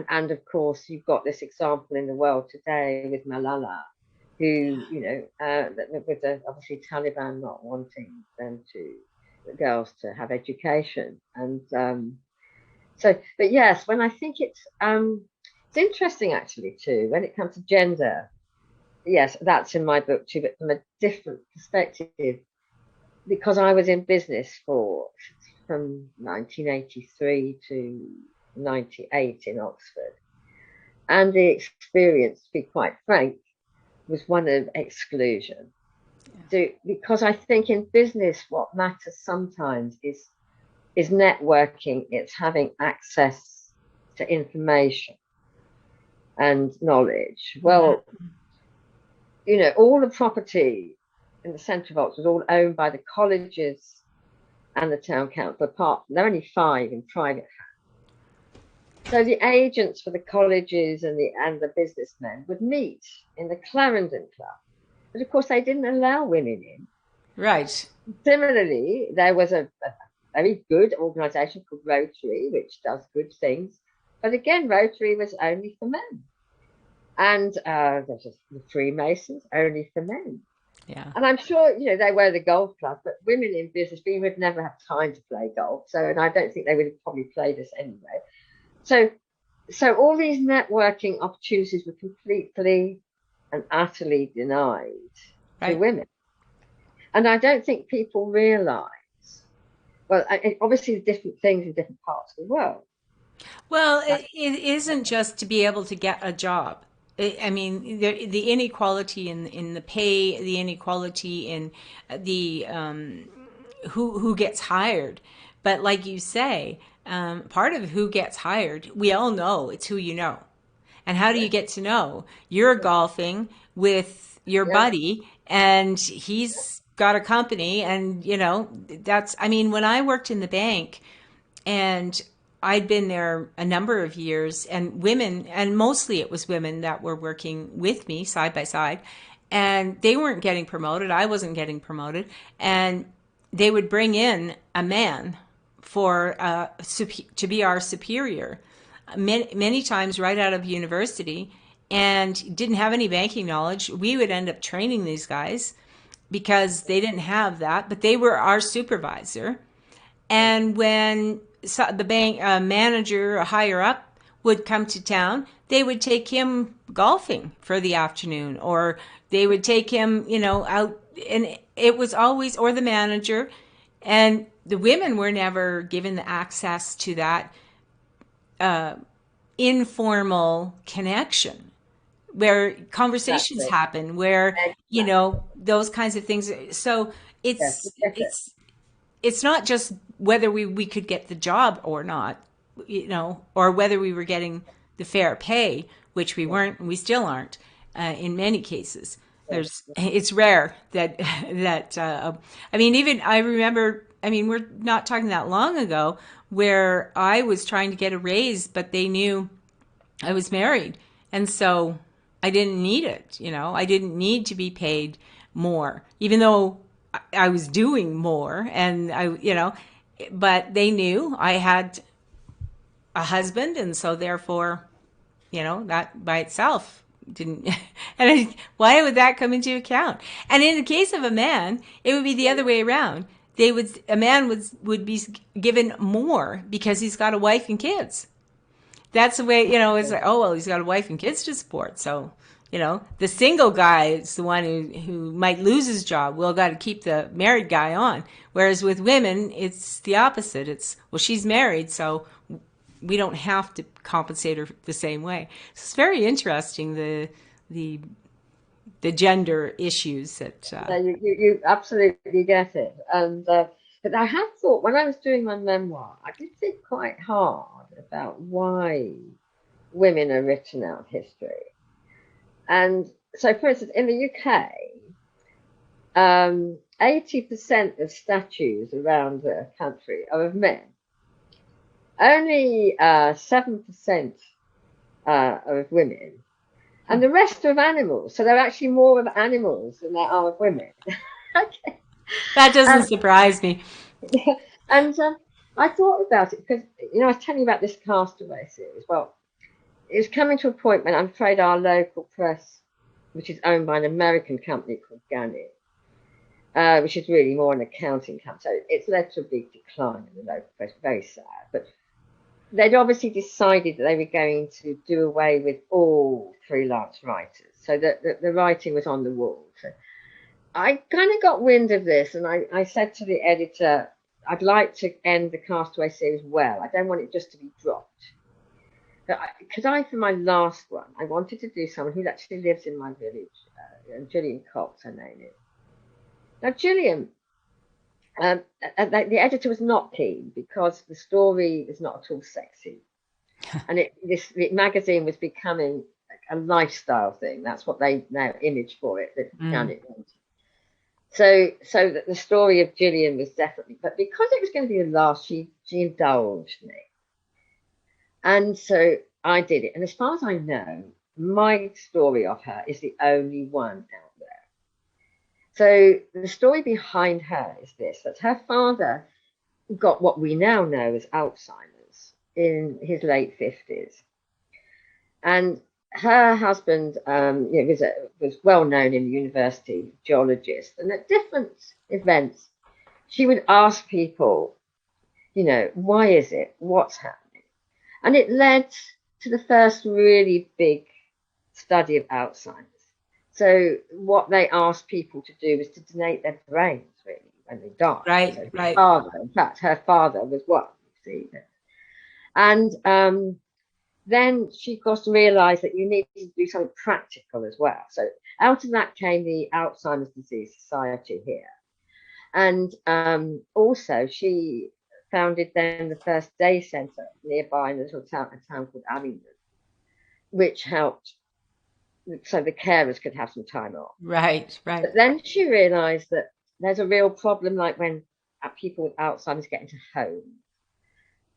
and of course, you've got this example in the world today with Malala, who, with the obviously Taliban not wanting the girls to have education, and but yes, when I think it's interesting actually too when it comes to gender. Yes, that's in my book too, but from a different perspective, because I was in business from 1983 to 98 in Oxford, and the experience, to be quite frank, was one of exclusion. So, because I think in business, what matters sometimes is networking. It's having access to information and knowledge. Well, all the property in the centre of Oxford was all owned by the colleges and the town council. Apart from, there are only 5 in private hands. So the agents for the colleges and the businessmen would meet in the Clarendon Club, but of course they didn't allow women in. Right. Similarly, there was a very good organisation called Rotary, which does good things, but again, Rotary was only for men. And there's the Freemasons, only for men. Yeah. And I'm sure, they were the golf club, but women in business, we would never have time to play golf. So, and I don't think they would have probably played us anyway. So all these networking opportunities were completely and utterly denied to women. And I don't think people realise, well, obviously different things in different parts of the world. Well, it isn't just to be able to get a job. I mean, the inequality in the pay, the inequality in the who gets hired. But like you say, part of who gets hired, we all know it's who you know. And how do you get to know? You're golfing with your buddy, and he's got a company, and that's. I mean, when I worked in the bank, and I'd been there a number of years, and women, and mostly it was women that were working with me side by side, and they weren't getting promoted. I wasn't getting promoted. And they would bring in a man to be our superior, many times right out of university, and didn't have any banking knowledge. We would end up training these guys because they didn't have that, but they were our supervisor. And when the bank manager, a higher up, would come to town, they would take him golfing for the afternoon, or they would take him, out. And it was always, or the manager. And the women were never given the access to that informal connection where conversations happen, where, those kinds of things. So it's not just whether we could get the job or not, or whether we were getting the fair pay, which we weren't, and we still aren't in many cases. It's rare that I mean, even I remember, I mean, we're not talking that long ago, where I was trying to get a raise, but they knew I was married, and so I didn't need it. I didn't need to be paid more, even though I was doing more, and but they knew I had a husband, and so therefore, that by itself didn't. And why would that come into account? And in the case of a man, it would be the other way around. A man would be given more because he's got a wife and kids. That's the way, it's like, oh, well, he's got a wife and kids to support, so You know, the single guy is the one who might lose his job. Well, got to keep the married guy on. Whereas with women, it's the opposite. It's, well, she's married, so we don't have to compensate her the same way. So it's very interesting, the the gender issues that. Yeah, you absolutely get it. And but I have thought when I was doing my memoir, I did think quite hard about why women are written out of history. And so, for instance, in the UK, 80% of statues around the country are of men. Only 7% are of women. And the rest are of animals. So there are actually more of animals than there are of women. Okay. That doesn't And, surprise me. and I thought about it because, I was telling you about this Castaway series. Well, it was coming to a point when I'm afraid our local press, which is owned by an American company called Gannett, which is really more an accounting company. So it's led to a big decline in the local press. Very sad. But they'd obviously decided that they were going to do away with all freelance writers, so that the writing was on the wall. So I kind of got wind of this, and I said to the editor, I'd like to end the Castaway series well. I don't want it just to be dropped. Because for my last one, I wanted to do someone who actually lives in my village, Gillian Cox, her name is. Now, Gillian, the editor was not keen because the story is not at all sexy, and the magazine was becoming a lifestyle thing. That's what they now image for it. That Janet wanted. So that the story of Gillian was definitely, but because it was going to be the last, she indulged me, and so I did it. And as far as I know, my story of her is the only one out there. So the story behind her is this, that her father got what we now know as Alzheimer's in his late 50s. And her husband was well known in the university, geologist. And at different events, she would ask people, why is it? What's happening? And it led to the first really big study of Alzheimer's. So what they asked people to do was to donate their brains, really, when they died. Right, so right. In fact, her father was one, you see. And then she, of course, realised that you need to do something practical as well. So out of that came the Alzheimer's Disease Society here. And also she founded then the first day centre nearby in a little town called Abingdon, which helped so the carers could have some time off. Right. But then she realised that there's a real problem, like when people with Alzheimer's get into homes.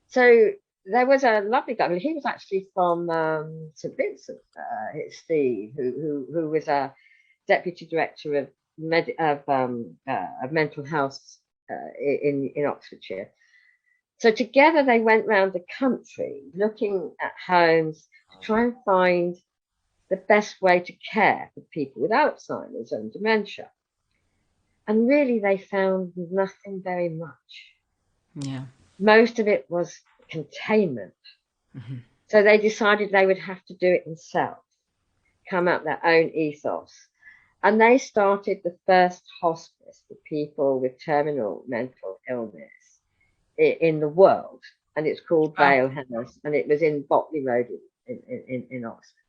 So there was a lovely guy. I mean, he was actually from St Vincent, Steve, who was a deputy director of mental health in Oxfordshire. So together they went around the country looking at homes to try and find the best way to care for people with Alzheimer's and dementia. And really they found nothing very much. Yeah. Most of it was containment. Mm-hmm. So they decided they would have to do it themselves, come up their own ethos. And they started the first hospice for people with terminal mental illness in the world. And it's called Vale House, and it was in Botley Road in Oxford.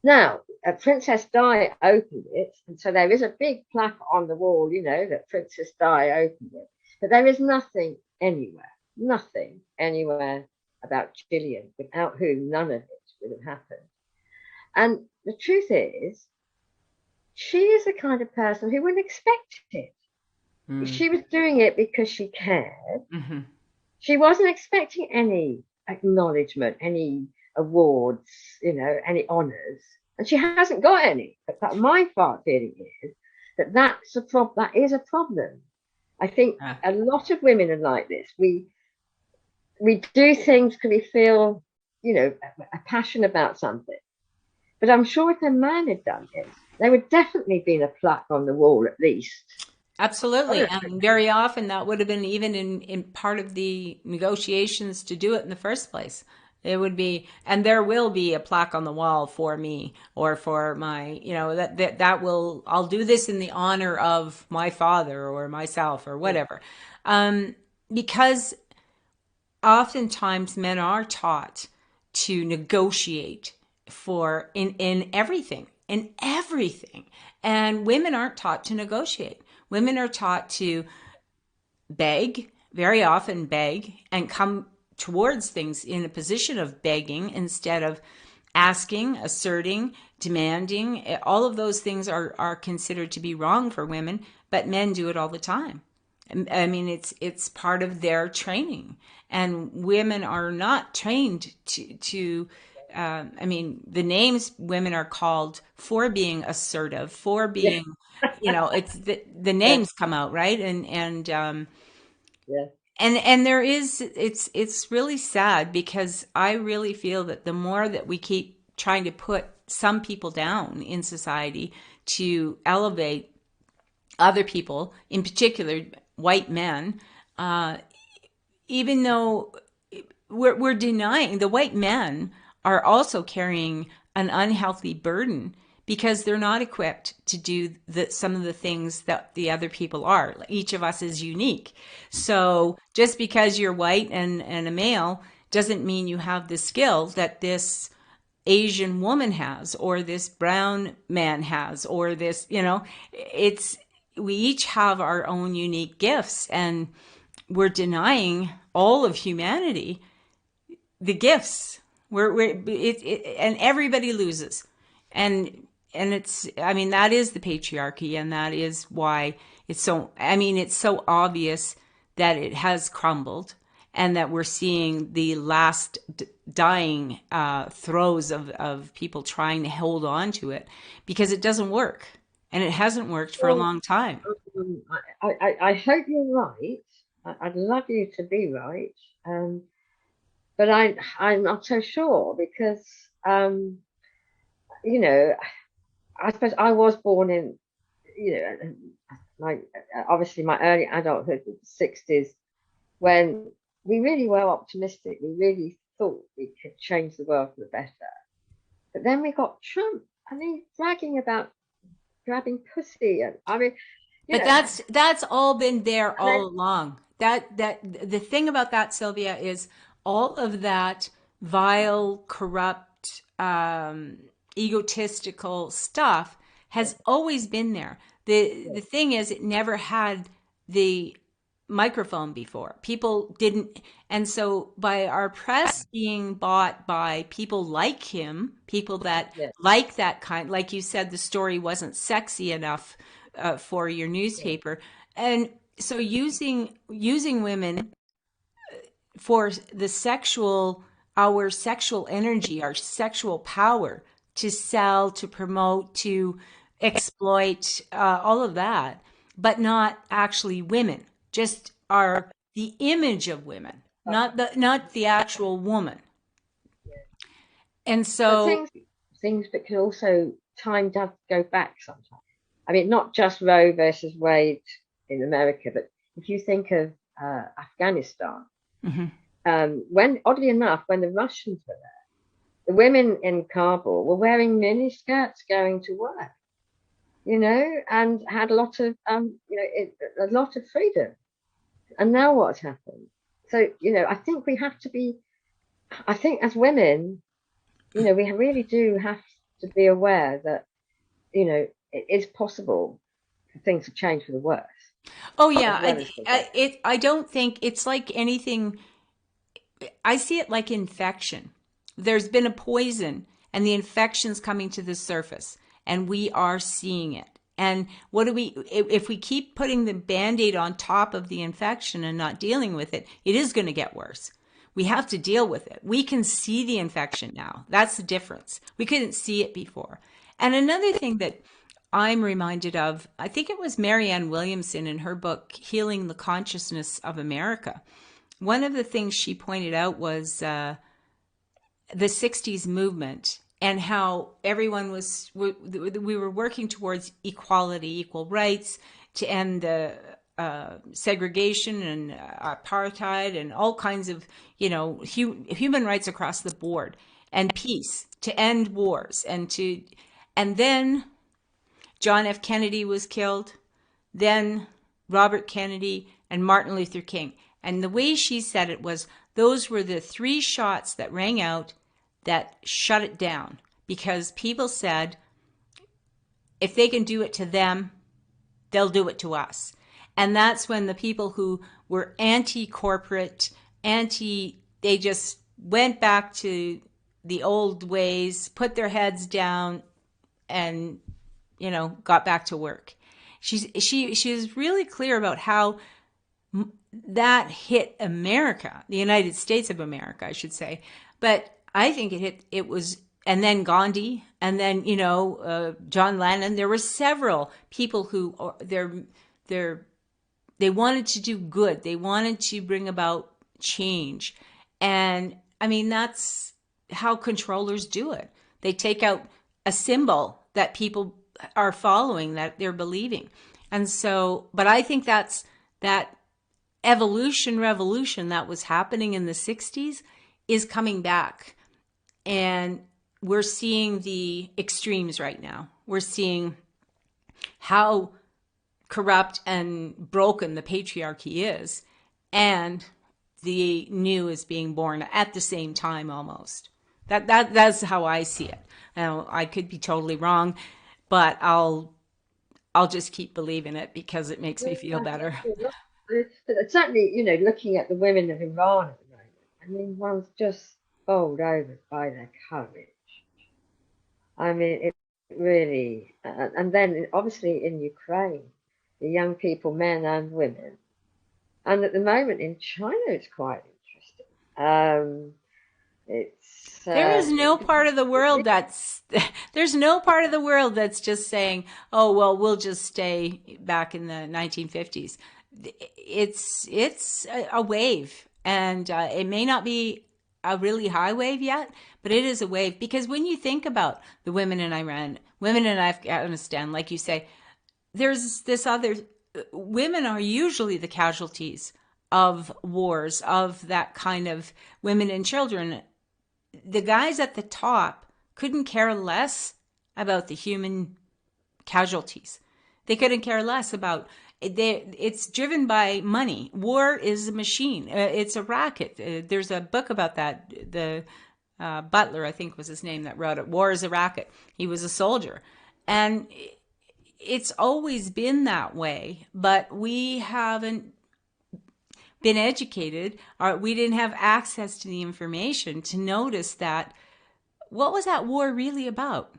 Now, Princess Di opened it, and so there is a big plaque on the wall, that Princess Di opened it. But there is nothing anywhere about Gillian, without whom none of it would have happened. And the truth is, she is the kind of person who wouldn't expect it. She was doing it because she cared. Mm-hmm. She wasn't expecting any acknowledgement, any awards, any honours, and she hasn't got any. But my feeling is that is a problem. I think a lot of women are like this. We do things because we feel, a passion about something. But I'm sure if a man had done it, there would definitely been a plaque on the wall at least. Absolutely. And very often that would have been even in part of the negotiations to do it in the first place. It would be, and there will be a plaque on the wall for me or for my, that will, I'll do this in the honor of my father or myself or whatever. Um, because oftentimes men are taught to negotiate for in everything. And women aren't taught to negotiate. Women are taught to beg, very often beg, and come towards things in a position of begging instead of asking, asserting, demanding. All of those things are considered to be wrong for women, but men do it all the time. I mean, it's part of their training, and women are not trained to. I mean, the names women are called for being assertive, for Yeah, being, it's the yeah, names come out, right, yeah. and there is, it's really sad because I really feel that the more that we keep trying to put some people down in society to elevate other people, in particular white men, uh, even though we're denying the white men are also carrying an unhealthy burden because they're not equipped to do some of the things that the other people are. Each of us is unique. So just because you're white and a male doesn't mean you have the skill that this Asian woman has, or this brown man has, or this, it's, we each have our own unique gifts, and we're denying all of humanity the gifts. And everybody loses. And it's, I mean, that is the patriarchy, and that is why it's so, I mean, it's so obvious that it has crumbled, and that we're seeing the last dying throes of people trying to hold on to it because it doesn't work. And it hasn't worked for a Well, long time. um, I hope you're right. I'd love you to be right. Um, but I'm not so sure because, um, you know, I suppose I was born in, like obviously my early adulthood was the 60s when we really were optimistic. We really thought we could change the world for the better. But then we got Trump and he's bragging about grabbing pussy. And I mean, you But know, that's all been there and then, all along. That the thing about that, Sylvia, is all of that vile, corrupt, egotistical stuff has always been there. The thing is, it never had the microphone before. People didn't, and so by our press being bought by people like him, people that yeah, like that kind, like you said, the story wasn't sexy enough for your yeah, newspaper, and so using women for the sexual, our sexual energy, our sexual power to sell, to promote, to exploit, all of that, but not actually women, just our the image of women, not the actual woman. yeah. And But so, things that can also time does go back sometimes. I mean, not just Roe versus Wade in America, but if you think of Afghanistan, mhm. when oddly enough, when the Russians were there, the women in Kabul were wearing mini skirts going to work, and had a lot of a lot of freedom. And now what's happened? So I think we have to be. I think as women, we really do have to be aware that it is possible for things to change for the worse Oh as yeah, well as for the better. I don't think it's like anything. I see it like infection. There's been a poison and the infection's coming to the surface, and we are seeing it. And what do we, if we keep putting the band-aid on top of the infection and not dealing with it, it is going to get worse. We have to deal with it. We can see the infection now. That's the difference. We couldn't see it before. And another thing that I'm reminded of, I think it was Marianne Williamson in her book, Healing the Consciousness of America. One of the things she pointed out was the 60s movement and how everyone we were working towards equality, equal rights, to end the segregation and apartheid and all kinds of, human rights across the board, and peace, to end wars, and then John F. Kennedy was killed, then Robert Kennedy and Martin Luther King. And the way she said it was, those were the three shots that rang out that shut it down, because people said, if they can do it to them, they'll do it to us. And that's when the people who were anti-corporate, they just went back to the old ways, put their heads down, and, got back to work. She's really clear about how that hit America, the United States of America, I should say. But I think it was, and then Gandhi, and then, John Lennon. There were several people who they wanted to do good. They wanted to bring about change. And I mean, that's how controllers do it. They take out a symbol that people are following, that they're believing. And so, but I think that's that revolution that was happening in the 60s is coming back. And we're seeing the extremes right now. We're seeing how corrupt and broken the patriarchy is, and the new is being born at the same time almost. That's how I see it. Now, I could be totally wrong, but I'll just keep believing it because it makes me feel better. Certainly, looking at the women of Iran at the moment, I mean, one's just bowled over by their courage. I mean, it really, and then obviously in Ukraine, the young people, men and women, and at the moment in China, it's quite interesting. There is no part of the world there's no part of the world that's just saying, oh, well, we'll just stay back in the 1950s. It's a wave, and it may not be a really high wave yet, but it is a wave, because when you think about the women in Iran, women in Afghanistan, like you say, there's this other, women are usually the casualties of wars, of that kind of women and children. The guys at the top couldn't care less about the human casualties. They couldn't care less about it's driven by money. War is a machine. It's a racket. There's a book about that. The Butler, I think was his name, that wrote it. War is a racket. He was a soldier. And it's always been that way, but we haven't been educated, or we didn't have access to the information to notice that, what was that war really about?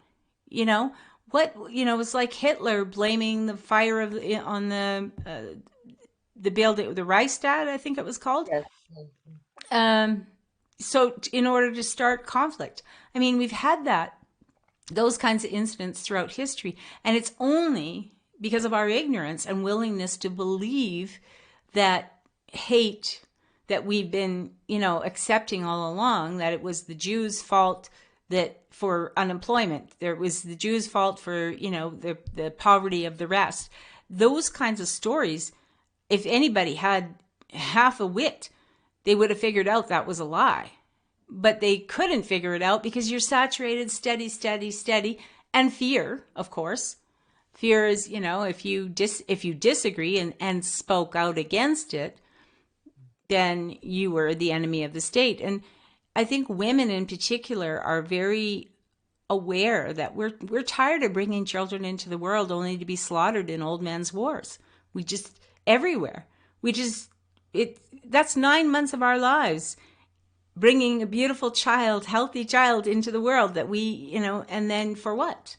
It's like Hitler blaming the fire on the building, the Reichstag, I think it was called. Yes. So in order to start conflict, I mean, we've had those kinds of incidents throughout history, and it's only because of our ignorance and willingness to believe that hate that we've been, accepting all along, that it was the Jews' fault that for unemployment, there was the Jews' fault for, the poverty of the rest. Those kinds of stories, if anybody had half a wit, they would have figured out that was a lie. But they couldn't figure it out because you're saturated, steady, and fear, of course. Fear is, if you disagree and spoke out against it, then you were the enemy of the state. And I think women in particular are very aware that we're tired of bringing children into the world only to be slaughtered in old men's wars. We just, everywhere. That's 9 months of our lives, bringing a beautiful child, healthy child into the world that we, and then for what?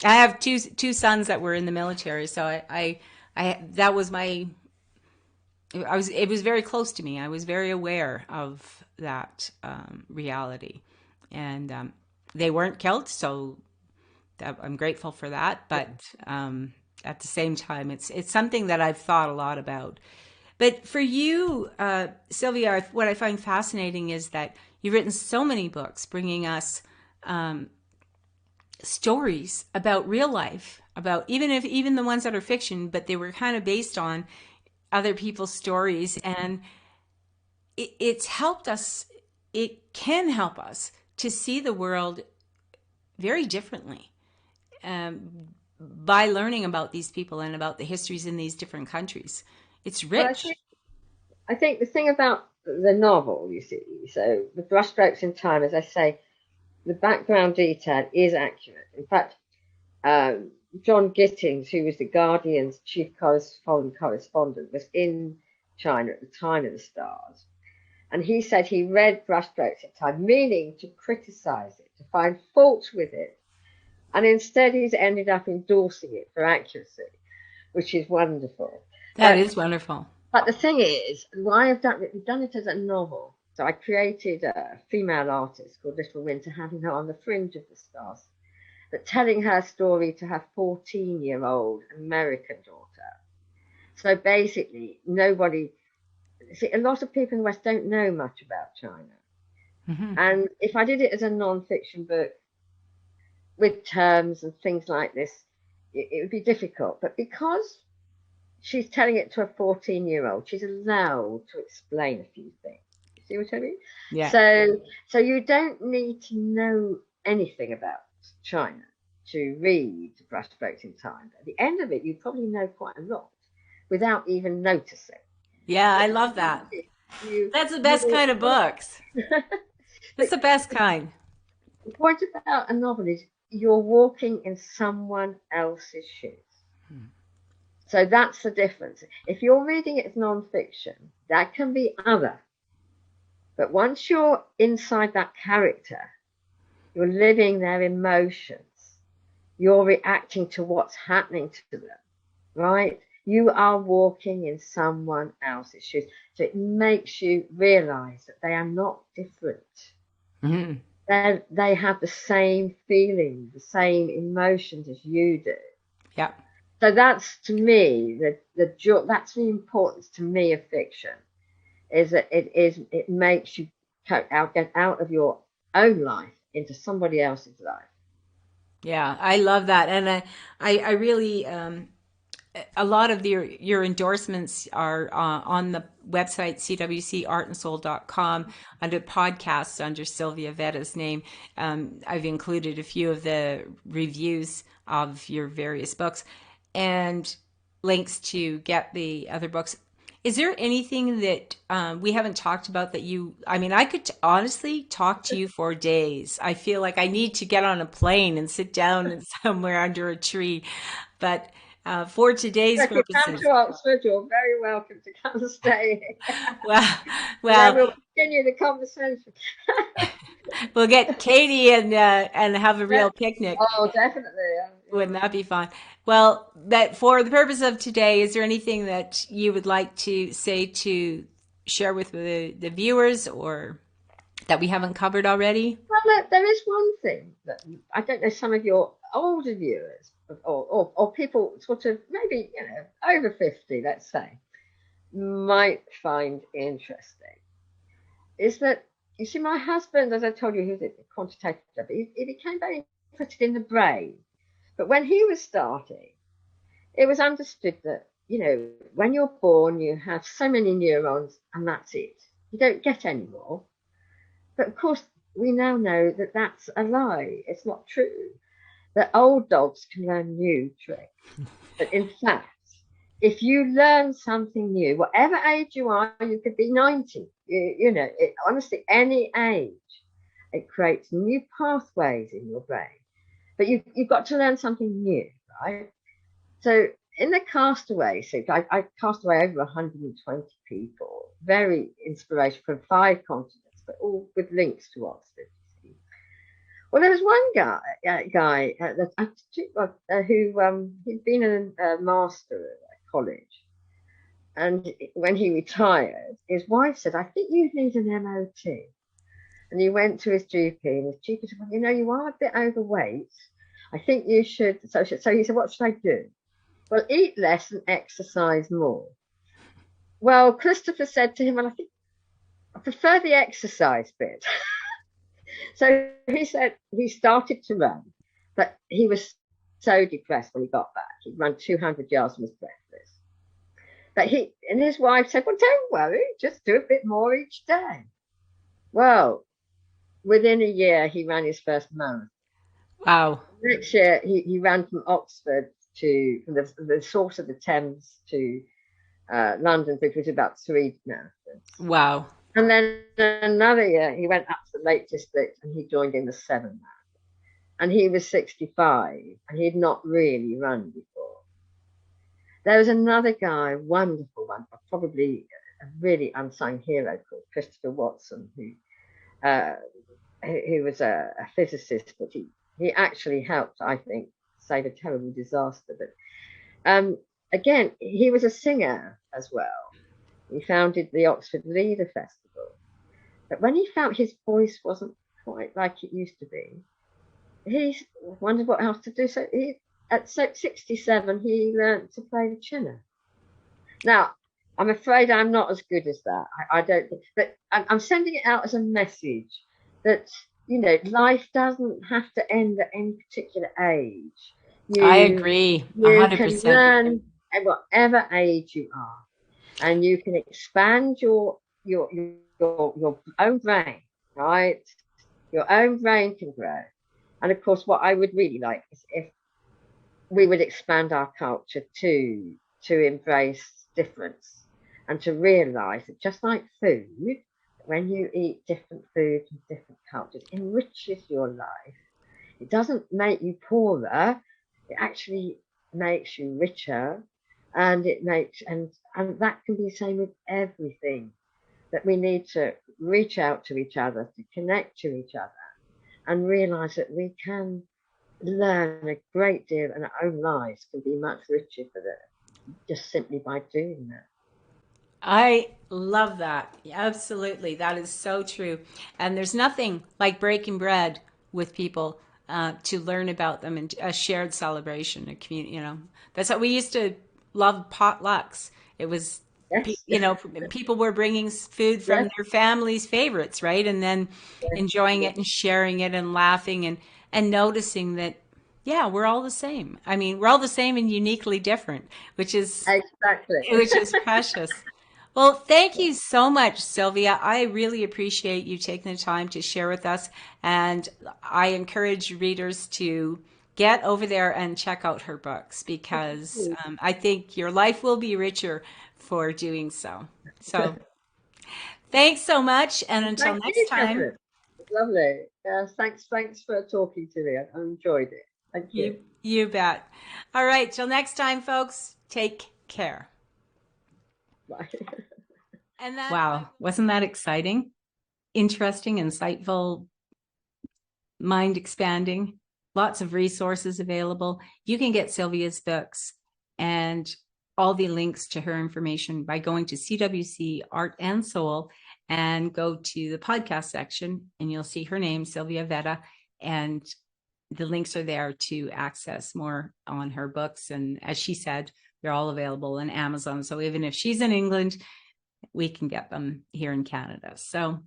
I have two sons that were in the military, so it was very close to me. I was very aware of that reality, and they weren't killed, so I'm grateful for that. But at the same time, it's something that I've thought a lot about. But for you, Sylvia, what I find fascinating is that you've written so many books bringing us stories about real life, about even the ones that are fiction, but they were kind of based on other people's stories, and it's helped us. It can help us to see the world very differently, by learning about these people and about the histories in these different countries. It's Well, rich. I think the thing about the novel, you see, so the brushstrokes in time, as I say, the background detail is accurate. In fact, John Gittings, who was the Guardian's chief foreign correspondent, was in China at the time of the stars. And he said he read Brushstrokes in Time, meaning to criticize it, to find fault with it. And instead, he's ended up endorsing it for accuracy, which is wonderful. That is wonderful. But the thing is, why I've done it as a novel. So I created a female artist called Little Winter, having her on the fringe of the stars, but telling her story to her 14-year-old American daughter. So basically, a lot of people in the West don't know much about China. Mm-hmm. And if I did it as a non-fiction book with terms and things like this, it would be difficult. But because she's telling it to a 14-year-old, she's allowed to explain a few things. See what I mean? Yeah. So you don't need to know anything about China to read Brushstrokes in Time. At the end of it, you probably know quite a lot without even noticing. Yeah, I love that. That's the best kind of books. That's the best kind. The point about a novel is you're walking in someone else's shoes. So that's the difference. If you're reading it as non-fiction, that can be other. But once you're inside that character, you're living their emotions. You're reacting to what's happening to them, right? You are walking in someone else's shoes. So it makes you realize that they are not different. Mm-hmm. They have the same feelings, the same emotions as you do. Yeah. So that's, to me, that's the importance to me of fiction, is that it makes you get out of your own life into somebody else's life. Yeah, I love that, and I really a lot of your endorsements are on the website cwcartandsoul.com under podcasts under Sylvia Vetta's name. I've included a few of the reviews of your various books and links to get the other books. Is there anything that we haven't talked about that I could honestly talk to you for days. I feel like I need to get on a plane and sit down somewhere under a tree. But for today's If you come purposes. to Oxford, you're very welcome to come and stay. well, then we'll continue the conversation. We'll get Katie and have a real picnic. Oh, definitely. Yeah. Wouldn't that be fun? Well, that for the purpose of today, is there anything that you would like to say to share with the viewers, or that we haven't covered already? Well, there is one thing that I don't know, some of your older viewers or people sort of maybe, over 50, let's say, might find interesting, is that, you see, my husband, as I told you, he was a quantitative, but he became very interested in the brain. But when he was starting, it was understood that, when you're born, you have so many neurons and that's it. You don't get any more. But of course, we now know that that's a lie. It's not true. That old dogs can learn new tricks. But in fact, if you learn something new, whatever age you are, you could be 90. Honestly, any age, it creates new pathways in your brain. But you've got to learn something new, right? So in the Castaway series, I cast away over 120 people, very inspirational from 5 continents, but all with links to Oxford. Well, there was one guy who he'd been a master at college, and when he retired, his wife said, "I think you need an MOT." And he went to his GP, and his GP said, "Well, you are a bit overweight. I think you should." So he said, "What should I do?" "Well, eat less and exercise more." Well, Christopher said to him, "Well, I think I prefer the exercise bit." So he said he started to run, but he was so depressed when he got back. He'd run 200 yards and was breathless. But he and his wife said, well, don't worry, just do a bit more each day. Well, within a year, he ran his first marathon. Wow. Next year, he ran from Oxford from the source of the Thames to London, which was about 3 marathons. Wow. And then another year, he went up to the Lake District and he joined in the 7 marathon. And he was 65 and he'd not really run before. There was another guy, wonderful one, probably a really unsung hero called Christopher Watson, who was a physicist, but he actually helped, I think, save a terrible disaster. But again, he was a singer as well. He founded the Oxford Leader Festival. But when he felt his voice wasn't quite like it used to be, he wondered what else to do. So at 67, he learned to play the cello. Now, I'm afraid I'm not as good as that. I don't think, but I'm sending it out as a message that, life doesn't have to end at any particular age. I agree, 100%. You can learn at whatever age you are, and you can expand your own brain, right? Your own brain can grow. And of course, what I would really like is if we would expand our culture to embrace difference and to realize that just like food, when you eat different foods and different cultures, it enriches your life. It doesn't make you poorer. It actually makes you richer, and and that can be the same with everything. That we need to reach out to each other, to connect to each other, and realize that we can learn a great deal, and our own lives can be much richer for that, just simply by doing that. I love that. Absolutely. That is so true. And there's nothing like breaking bread with people to learn about them, and a shared celebration, a community, that's how we used to love potlucks. It was, yes. People were bringing food from their family's favorites, right? And then enjoying it and sharing it and laughing and noticing that, yeah, we're all the same. I mean, we're all the same and uniquely different, which is precious. Well, thank you so much, Sylvia. I really appreciate you taking the time to share with us. And I encourage readers to get over there and check out her books, because I think your life will be richer for doing so. So thanks so much. And until next time. Lovely. Thanks for talking to me. I enjoyed it. Thank you. You bet. All right. Till next time, folks, take care. Bye. Wow. Wasn't that exciting? Interesting, insightful, mind expanding, lots of resources available. You can get Sylvia's books and all the links to her information by going to CWC Art and Soul and go to the podcast section, and you'll see her name, Sylvia Vetta, and the links are there to access more on her books. And as she said, they're all available on Amazon. So even if she's in England, we can get them here in Canada. So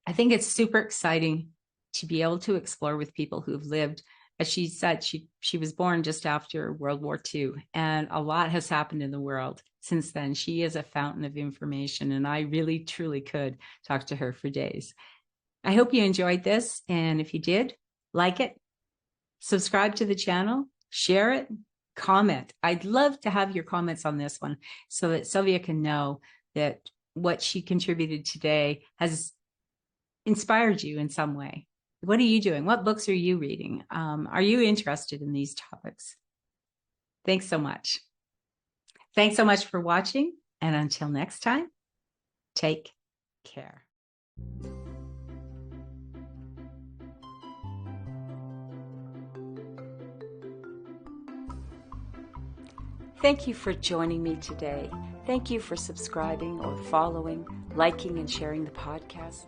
I think it's super exciting to be able to explore with people who've lived. As she said, she was born just after World War II, and a lot has happened in the world since then. She is a fountain of information, and I really, truly could talk to her for days. I hope you enjoyed this, and if you did, like it, subscribe to the channel, share it, comment. I'd love to have your comments on this one so that Sylvia can know that what she contributed today has inspired you in some way. What are you doing? What books are you reading? Are you interested in these topics? Thanks so much. Thanks so much for watching. And until next time, take care. Thank you for joining me today. Thank you for subscribing or following, liking, and sharing the podcast.